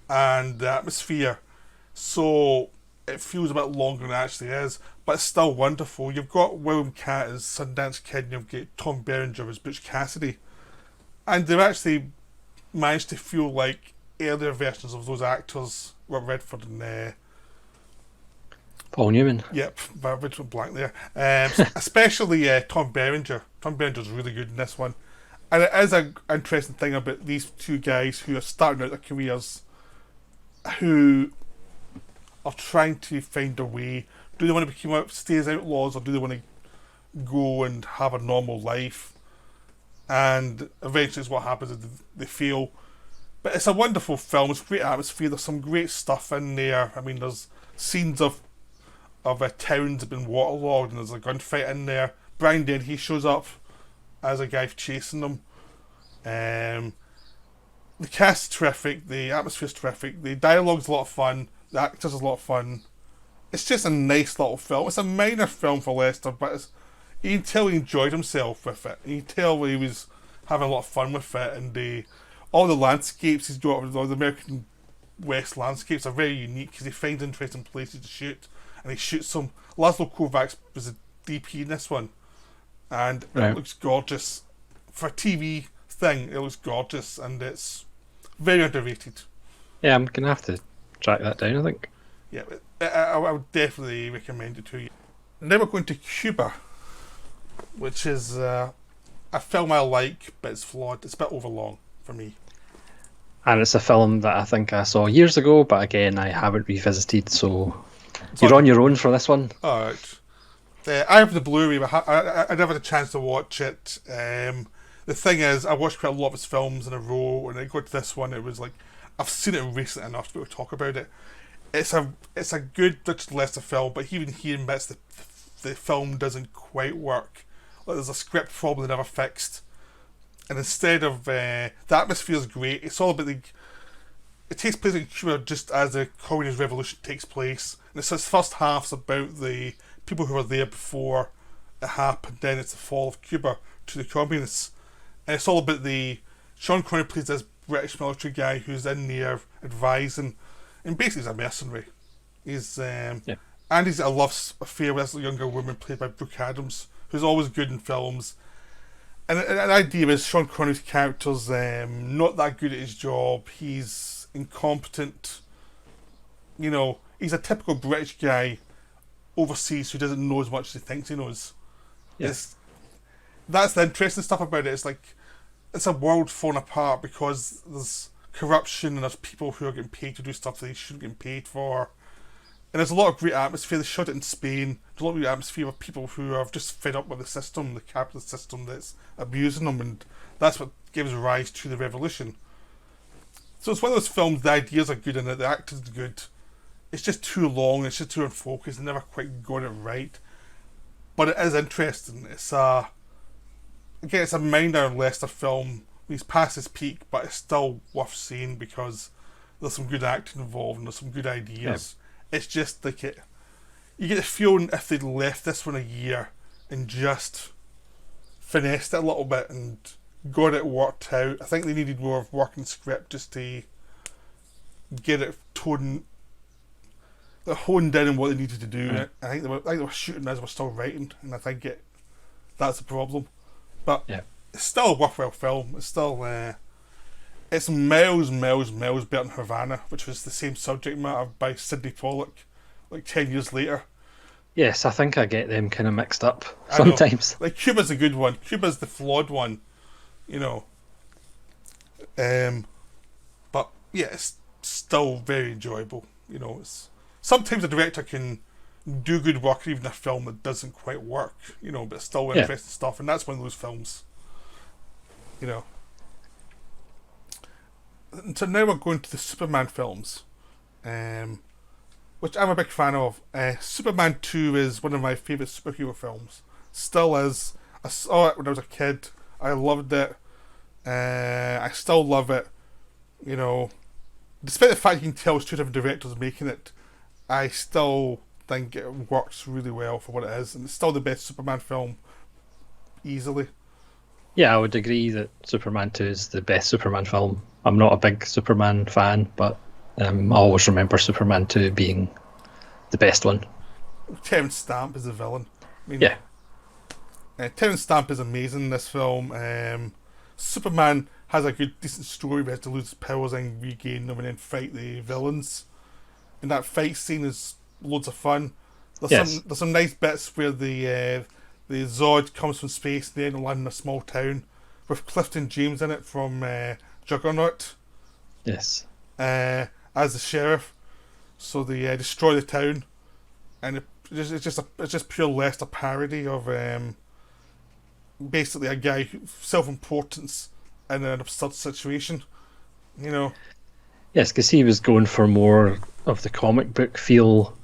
and the atmosphere. So it feels a bit longer than it actually is, but it's still wonderful. You've got William Catt as Sundance Kid, and you've got Tom Berenger as Butch Cassidy, and they've actually managed to feel like earlier versions of those actors were Redford and Paul Newman. Yep, but which went blank there. Especially Tom Berenger. Tom Berenger's really good in this one. And it is an interesting thing about these two guys who are starting out their careers, who are trying to find a way. Do they want to stay as outlaws, or do they want to go and have a normal life? And eventually it's what happens is they fail. But it's a wonderful film. It's a great atmosphere. There's some great stuff in there. I mean, there's scenes of towns have been waterlogged, and there's a gunfight in there. Brian Dennehy shows up as a guy chasing them. The cast is terrific. The atmosphere is terrific. The dialogue's a lot of fun. The actors are a lot of fun. It's just a nice little film. It's a minor film for Lester, but you can tell he enjoyed himself with it. You can tell he was having a lot of fun with it, and all the landscapes he's got, the American West landscapes are very unique because he finds interesting places to shoot, and he shoots them. Laszlo Kovacs was a DP in this one, and it looks gorgeous. For a TV thing, it looks gorgeous, and it's very underrated. Yeah, I'm going to have to track that down, I think. Yeah, I would definitely recommend it to you. Now we're going to Cuba, which is a film I like, but it's flawed. It's a bit overlong for me. And it's a film that I think I saw years ago, but again, I haven't revisited, so you're on your own for this one. Alright. I have the Blu-ray, but I never had a chance to watch it. The thing is, I watched quite a lot of his films in a row, and I got to this one, it was like, I've seen it recently enough to be able to talk about it. It's a good Richard Lester film, but even he admits that the film doesn't quite work. Like, there's a script problem they never fixed. And instead of the atmosphere is great, it's all about it takes place in Cuba just as the Communist Revolution takes place. And it's its first half's about the people who were there before it happened, then it's the fall of Cuba to the communists. And it's all about Sean Connery plays this British military guy who's in there advising, and basically he's a mercenary. He's and he's a love affair with this younger woman played by Brooke Adams, who's always good in films. And the idea is Sean Connery's character's not that good at his job. He's incompetent. You know, he's a typical British guy overseas who doesn't know as much as he thinks he knows. Yes. That's the interesting stuff about it. It's like, it's a world falling apart because there's corruption and there's people who are getting paid to do stuff they shouldn't get paid for. And there's a lot of great atmosphere. They shot it in Spain. There's a lot of great atmosphere of people who are just fed up with the system, the capitalist system that's abusing them, and that's what gives rise to the revolution. So it's one of those films, the ideas are good in it, the acting's good. It's just too long, it's just too unfocused, they never quite got it right. But it is interesting. It's a minor Lester film. He's past his peak, but it's still worth seeing because there's some good acting involved and there's some good ideas. Yep. It's just like you get the feeling if they'd left this one a year and just finessed it a little bit and got it worked out. I think they needed more of working script just to get it honed in on what they needed to do. Mm. I think they were shooting as they were still writing, and I think that's the problem. But it's still a worthwhile film. It's still it's miles better than Havana, which was the same subject matter by Sidney Pollack, like 10 years later. Yes, I think I get them kind of mixed up sometimes. Like, Cuba's a good one. Cuba's the flawed one, you know. But yeah, it's still very enjoyable. You know, sometimes a director can do good work even a film that doesn't quite work, you know, but it's still interesting stuff, and that's one of those films, you know. And so now we're going to the Superman films, which I'm a big fan of. Superman 2 is one of my favourite superhero films. Still is. I saw it when I was a kid. I loved it. I still love it. You know, despite the fact you can tell it's two different directors making it, I still think it works really well for what it is, and it's still the best Superman film, easily. Yeah, I would agree that Superman 2 is the best Superman film. I'm not a big Superman fan, but I always remember Superman 2 being the best one. Terrence Stamp is the villain. I mean, Terrence Stamp is amazing in this film. Superman has a good, decent story. He has to lose his powers and regain them, and then fight the villains. And that fight scene is loads of fun. There's some nice bits where the Zod comes from space and then land in a small town with Clifton James in it from Juggernaut. Yes. As the sheriff, so they destroy the town, and it's just pure Lester parody of basically a guy self-importance in an absurd situation, you know. Yes, because he was going for more of the comic book feel,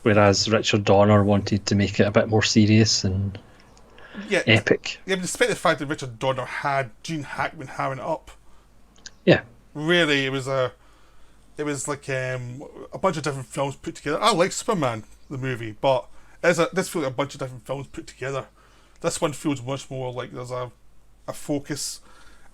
whereas Richard Donner wanted to make it a bit more serious and epic. Yeah, but despite the fact that Richard Donner had Gene Hackman having it up. Yeah. Really, it was like a bunch of different films put together. I like Superman, the movie, but this feels like a bunch of different films put together. This one feels much more like there's a focus.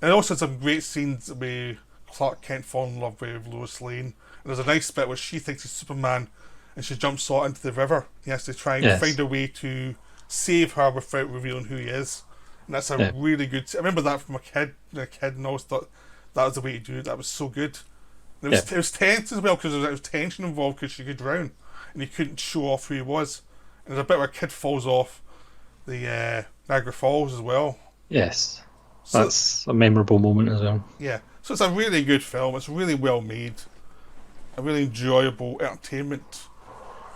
And it also had some great scenes where Clark Kent falls in love with Lois Lane. And there's a nice bit where she thinks he's Superman and she jumps out into the river. He has to try and find a way to save her without revealing who he is. And that's a really good... I remember that from a kid, and I always thought that was the way to do it. That was so good. And it was tense as well, because there was tension involved because she could drown. And he couldn't show off who he was. And there's a bit where a kid falls off the Niagara Falls as well. Yes. So, that's a memorable moment as well. Yeah. So it's a really good film. It's really well made. A really enjoyable entertainment.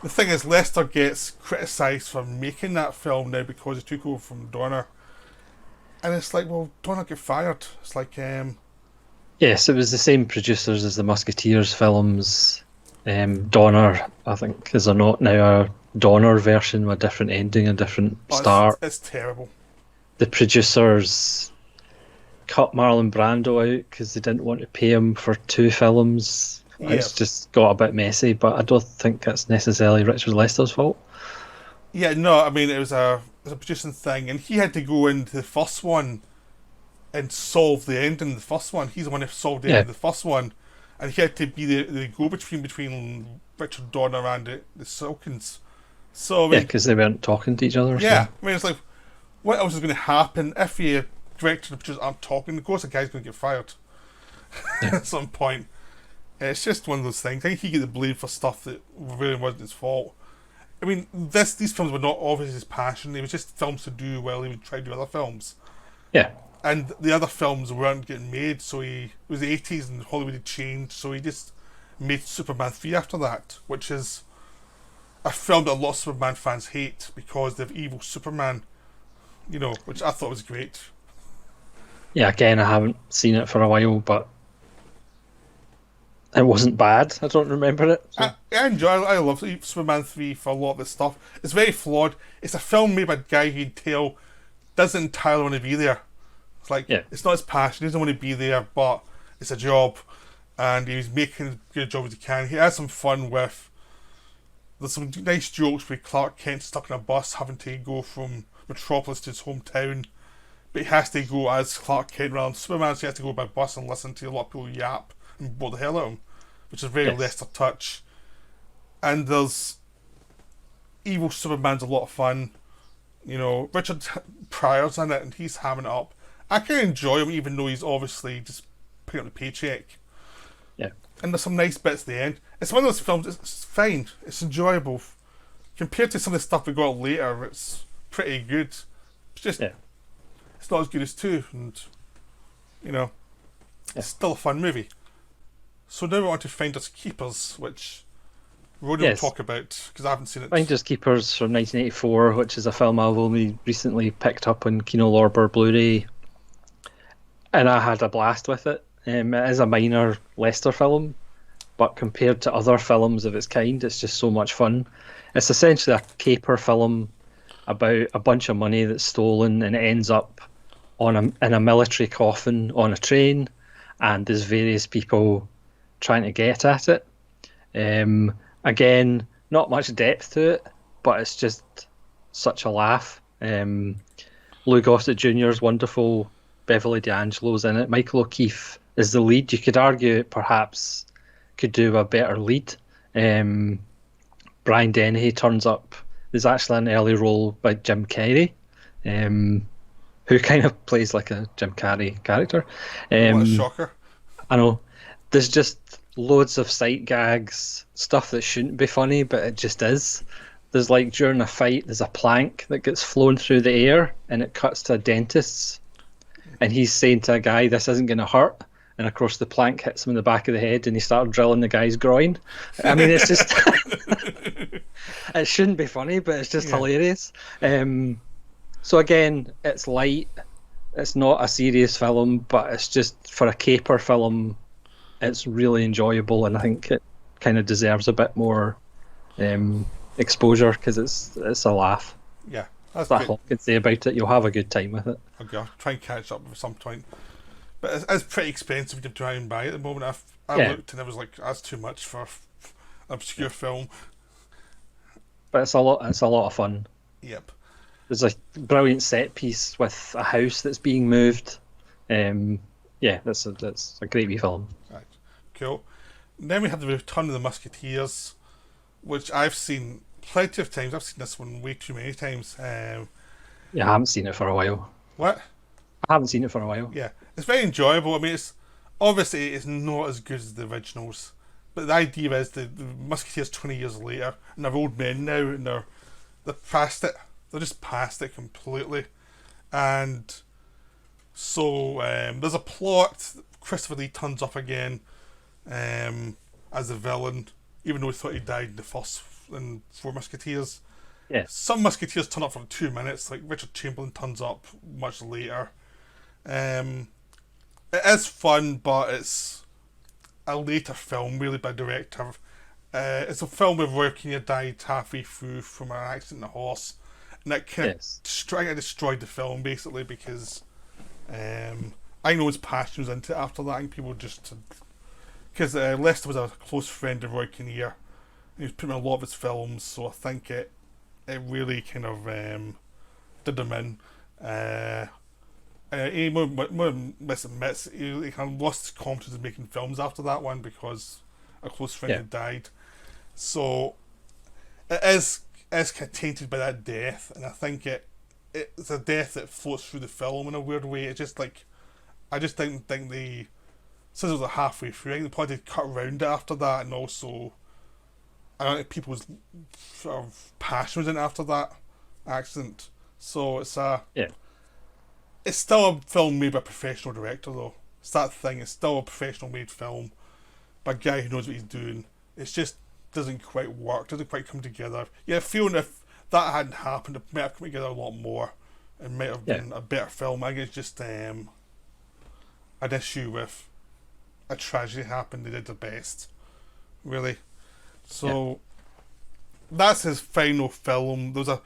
The thing is, Lester gets criticised for making that film now because he took over from Donner. And it's like, well, Donner get fired. It's like... Yes, it was the same producers as the Musketeers films. Donner, I think, is not now a Donner version with a different ending, a different start. It's terrible. The producers cut Marlon Brando out because they didn't want to pay him for 2 films. Yeah. It's just got a bit messy, but I don't think that's necessarily Richard Lester's fault. Yeah, no, I mean, it was a producing thing, and he had to go into the first one and solve the ending of the first one. He's the one who solved the end of the first one, and he had to be the go-between between Richard Donner and the Silkins. So, I mean, because they weren't talking to each other. Yeah, so. I mean, it's like, what else is going to happen if the director and the producers aren't talking? Of course, the guy's going to get fired at some point. It's just one of those things. I think he get the blame for stuff that really wasn't his fault. I mean, these films were not obviously his passion. They were just films to do while he would try to do other films. Yeah. And the other films weren't getting made, so it was the 80s and Hollywood had changed, so he just made Superman 3 after that, which is a film that a lot of Superman fans hate because they have evil Superman, which I thought was great. Yeah, again, I haven't seen it for a while, but it wasn't bad. I don't remember it. So. I love Superman 3 for a lot of this stuff. It's very flawed. It's a film made by a guy who you'd tell doesn't entirely want to be there. It's like, it's not his passion. He doesn't want to be there, but it's a job. And he's making as good a job as he can. He has some fun with... There's some nice jokes with Clark Kent stuck in a bus having to go from Metropolis to his hometown. But he has to go as Clark Kent rather than Superman, so he has to go by bus and listen to a lot of people yap and bore the hell out of him, which is very Lester touch. And there's evil Superman's a lot of fun. Richard Pryor's in it and he's having it up. I can enjoy him even though he's obviously just picking up the paycheck. Yeah. And there's some nice bits at the end. It's one of those films, it's fine, it's enjoyable. Compared to some of the stuff we got later, it's pretty good. It's just, it's not as good as 2, and, it's still a fun movie. So now we want to Finders Keepers, which Roddy will talk about, because I haven't seen it. Finders Keepers from 1984, which is a film I've only recently picked up on Kino Lorber Blu-ray, and I had a blast with it. It is a minor Lester film, but compared to other films of its kind, it's just so much fun. It's essentially a caper film about a bunch of money that's stolen and it ends up in a military coffin on a train, and there's various people trying to get at it. Again, not much depth to it, but it's just such a laugh. Lou Gossett Jr. is wonderful. Beverly D'Angelo's in it. Michael O'Keefe is the lead. You could argue it perhaps could do a better lead. Brian Dennehy turns up. There's actually an early role by Jim Carrey, who who kind of plays like a Jim Carrey character. What a Um, shocker. I know there's just loads of sight gags, stuff that shouldn't be funny, but it just is. There's like during a fight, there's a plank that gets flown through the air and it cuts to a dentist's, and he's saying to a guy, "This isn't going to hurt." And of course, the plank hits him in the back of the head, and he started drilling the guy's groin. I mean, it's just it shouldn't be funny, but it's just Yeah. hilarious. So again, it's light. It's not a serious film, but it's just for a caper film. It's really enjoyable, and I think it kind of deserves a bit more exposure because it's a laugh. Yeah, that's That's good. all I can say about it. You'll have a good time with it. Okay, I'll try and catch up at some point. But it's pretty expensive to try and buy at the moment. I Yeah. looked and it was like, that's too much for an obscure film. But it's a lot. It's a lot of fun. Yep. There's a brilliant set piece with a house that's being moved. Yeah, that's a great wee film. Right. Cool. And then we have the Return of the Musketeers, which I've seen plenty of times. I've seen this one way too many times. Yeah, I haven't seen it for a while. What? I haven't seen it for a while. Yeah, it's very enjoyable. I mean, it's obviously it's not as good as the originals, but the idea is the Musketeers 20 years later, and they're old men now, and they're past it. They're just past it completely, and so there's a plot. Christopher Lee turns up again as a villain, even though we thought he died in the first and four Musketeers. Yeah, Some Musketeers turn up for 2 minutes, like Richard Chamberlain turns up much later. It is fun, but it's a later film, really, by director. It's a film where Roy Kinnear died halfway through from an accident in a horse, and that kind yes, of destroyed the film basically because I know his passion was into it after that, and people just because Lester was a close friend of Roy Kinnear, and he was putting in a lot of his films, so I think it really kind of did him in. He admits he kind of lost his confidence in making films after that one because a close friend yeah, had died. So it is kind of tainted by that death, and I think it's a death that floats through the film in a weird way. It's just like I just didn't think they since it was like halfway through, I think they probably did cut around it after that, and also I don't think people's sort of passion was in after that accident. So yeah, it's still a film made by a professional director though. It's that thing, it's still a professional made film by a guy who knows what he's doing. It just doesn't quite work, doesn't quite come together. Yeah, I feel if that hadn't happened, it might have come together a lot more. It might have yeah, been a better film. I think it's just an issue with a tragedy happened, they did their best. Really. yeah. So that's his final film. There was a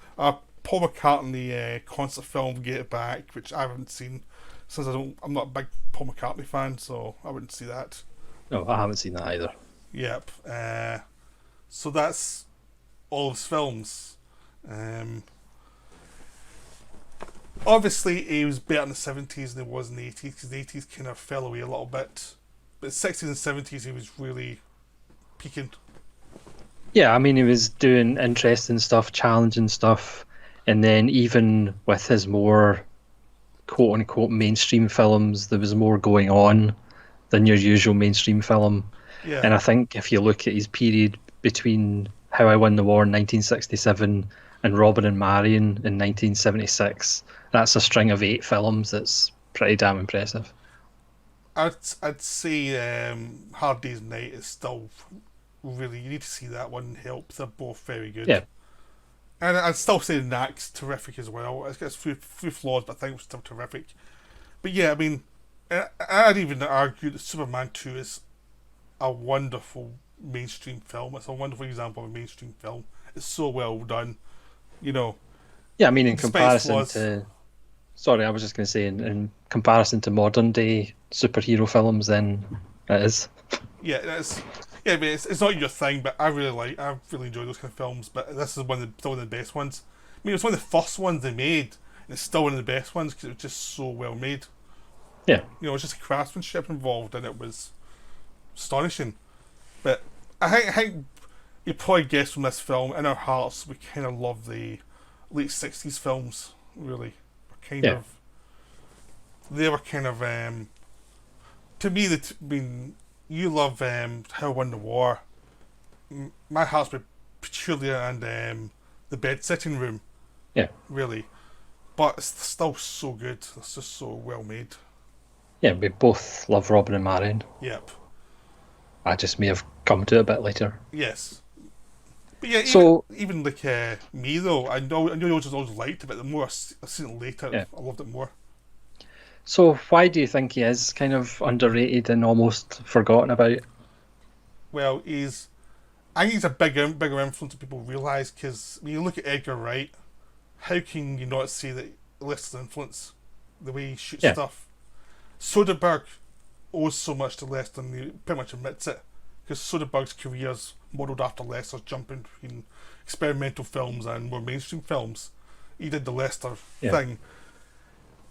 Paul McCartney concert film, Get It Back, which I haven't seen since I'm not a big Paul McCartney fan, so I wouldn't see that. No, I haven't seen that either. Yep. So that's all of his films. Obviously, he was better in the 70s than he was in the 80s, because the 80s kind of fell away a little bit. But 60s and 70s, he was really peaking. Yeah, I mean, he was doing interesting stuff, challenging stuff, and then even with his more quote unquote mainstream films, there was more going on than your usual mainstream film. Yeah. And I think if you look at his period between How I Won the War in 1967 and Robin and Marion in 1976, that's a string of 8 films that's pretty damn impressive. I'd say Hard Day's Night is still really, you need to see that one, helps. They're both very good. Yeah, And I'd still say Knack's terrific as well. It's got a few flaws, but I think it's still terrific. But yeah, I mean, I'd even argue that Superman 2 is a wonderful mainstream film. It's a wonderful example of a mainstream film. It's so well done, you know. yeah. I mean, in Despite comparison flaws. to, sorry, I was just going to say, in comparison to modern day superhero films, then it is. Yeah, I mean, it's not your thing, but I really enjoy those kind of films. But this is still one of the best ones. I mean, it was one of the first ones they made, and it's still one of the best ones because it was just so well made. Yeah, You know, it's just craftsmanship involved, and it was astonishing. But I think you probably guessed from this film, in our hearts, we kind of love the late 60s films, really. We're kind Yeah. of they were kind of to me. I mean, you love How I Won the War. My heart's with Petulia and the bed sitting room. Yeah. Really, but it's still so good. It's just so well made. Yeah, we both love Robin and Marion. Yep. I just may have come to it a bit later. Yes. But yeah, So, even like me though, I know you always liked it, but the more I've seen it later, yeah. I loved it more. So why do you think he is kind of underrated and almost forgotten about? Well, I think he's a bigger influence than people realise, because when you look at Edgar Wright, how can you not see that Lester's influence, the way he shoots Yeah. stuff? Soderbergh owes so much to Lester, and he pretty much admits it, because Soderbergh's career's modelled after Lester's, jumping between experimental films and more mainstream films. He did the Lester thing.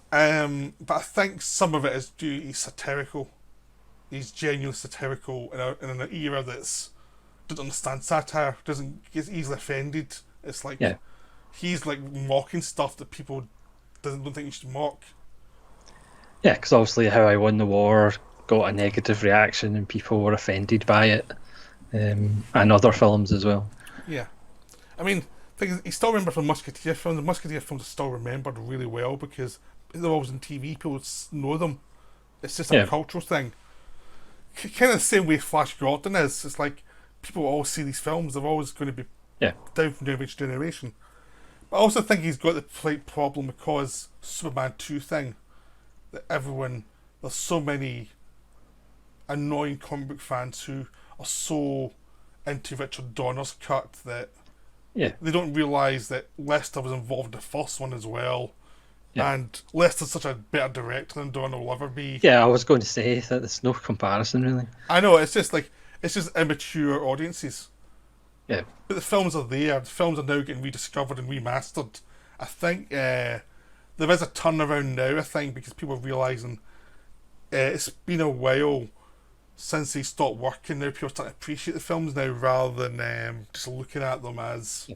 But I think some of it is due he's satirical. He's genuinely satirical in an era that's doesn't understand satire, doesn't get easily offended. It's like he's like mocking stuff that people don't think you should mock. Yeah, because obviously How I Won the War got a negative reaction and people were offended by it, and other films as well. Yeah, I mean, you still remember from Musketeer films. The Musketeer films are still remembered really well because they're always on TV. People know them. It's just a cultural thing. Kind of the same way Flash Gordon is. It's like people all see these films. They're always going to be down from generation to generation. But I also think he's got the slight problem because Superman 2 thing. That there's so many annoying comic book fans who are so into Richard Donner's cut that they don't realise that Lester was involved in the first one as well. Yeah. And Lester's such a better director than Donner will ever be. Yeah, I was going to say that there's no comparison really. I know, it's just immature audiences. Yeah. But the films are there. The films are now getting rediscovered and remastered. I think there is a turnaround now, I think, because people are realising it's been a while since they stopped working. Now people are starting to appreciate the films now rather than just looking at them as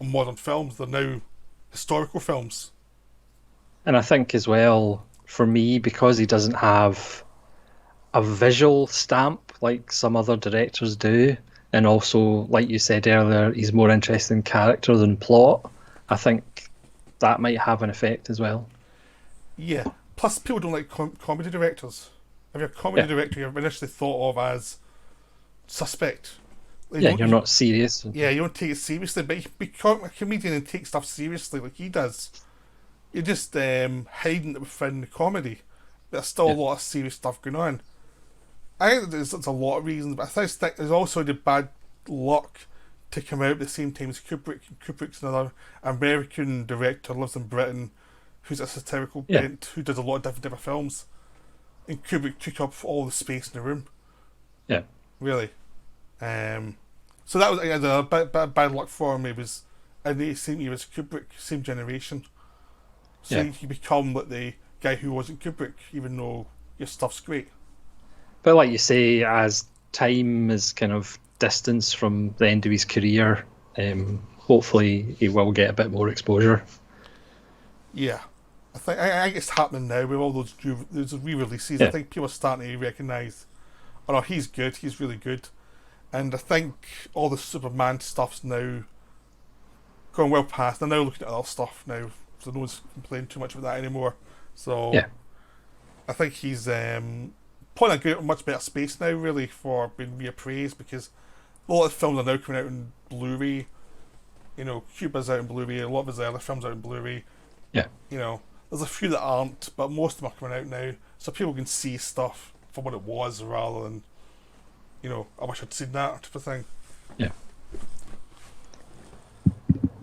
modern films. They're now historical films. And I think as well, for me, because he doesn't have a visual stamp like some other directors do, and also, like you said earlier, he's more interested in character than plot, I think that might have an effect as well. Yeah. Plus, people don't like comedy directors. If you're a comedy director, you're initially thought of as suspect. You're not serious. Yeah, you don't take it seriously, but you can become a comedian and take stuff seriously like he does. You're just hiding it within the comedy. There's still a lot of serious stuff going on. I think there's a lot of reasons, but I think there's also the bad luck to come out at the same time as Kubrick. Kubrick's another American director, lives in Britain, who's a satirical bent, who does a lot of different films. And Kubrick took up all the space in the room. Yeah. Really. So that was a bad luck for him. He was in the same year as Kubrick, same generation. So you become like the guy who wasn't Kubrick, even though your stuff's great. But like you say, as time is kind of distance from the end of his career, hopefully he will get a bit more exposure. Yeah. I think it's happening now with all those re-releases. I think people are starting to recognise, oh no, he's good, he's really good. And I think all the Superman stuff's now going well past. They're now looking at other stuff now, so no one's complaining too much about that anymore. So I think he's putting a much better space now, really, for being reappraised, because a lot of films are now coming out in Blu-ray. You know, Cuba's out in Blu-ray, a lot of his other films are out in Blu-ray. Yeah. You know, there's a few that aren't, but most of them are coming out now, so people can see stuff for what it was rather than, you know, I wish I'd seen that type of thing. Yeah.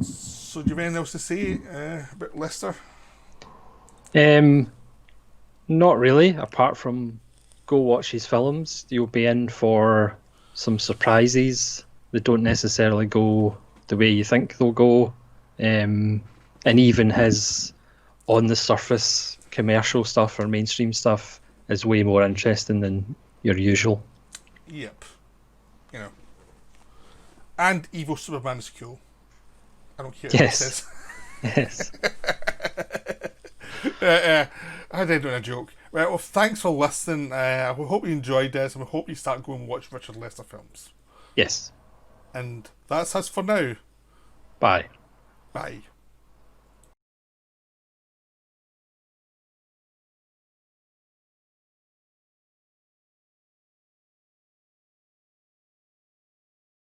So do you have anything else to say about Lester? Not really, apart from go watch his films. You'll be in for some surprises that don't necessarily go the way you think they'll go. And even his on the surface commercial stuff or mainstream stuff is way more interesting than your usual. Yep. You know. And Evil Superman is cool. I don't care what it says. Yes. I did on a joke. Right, well, thanks for listening. I hope you enjoyed this, and we hope you start going and watch Richard Lester films. Yes. And that's us for now. Bye. Bye.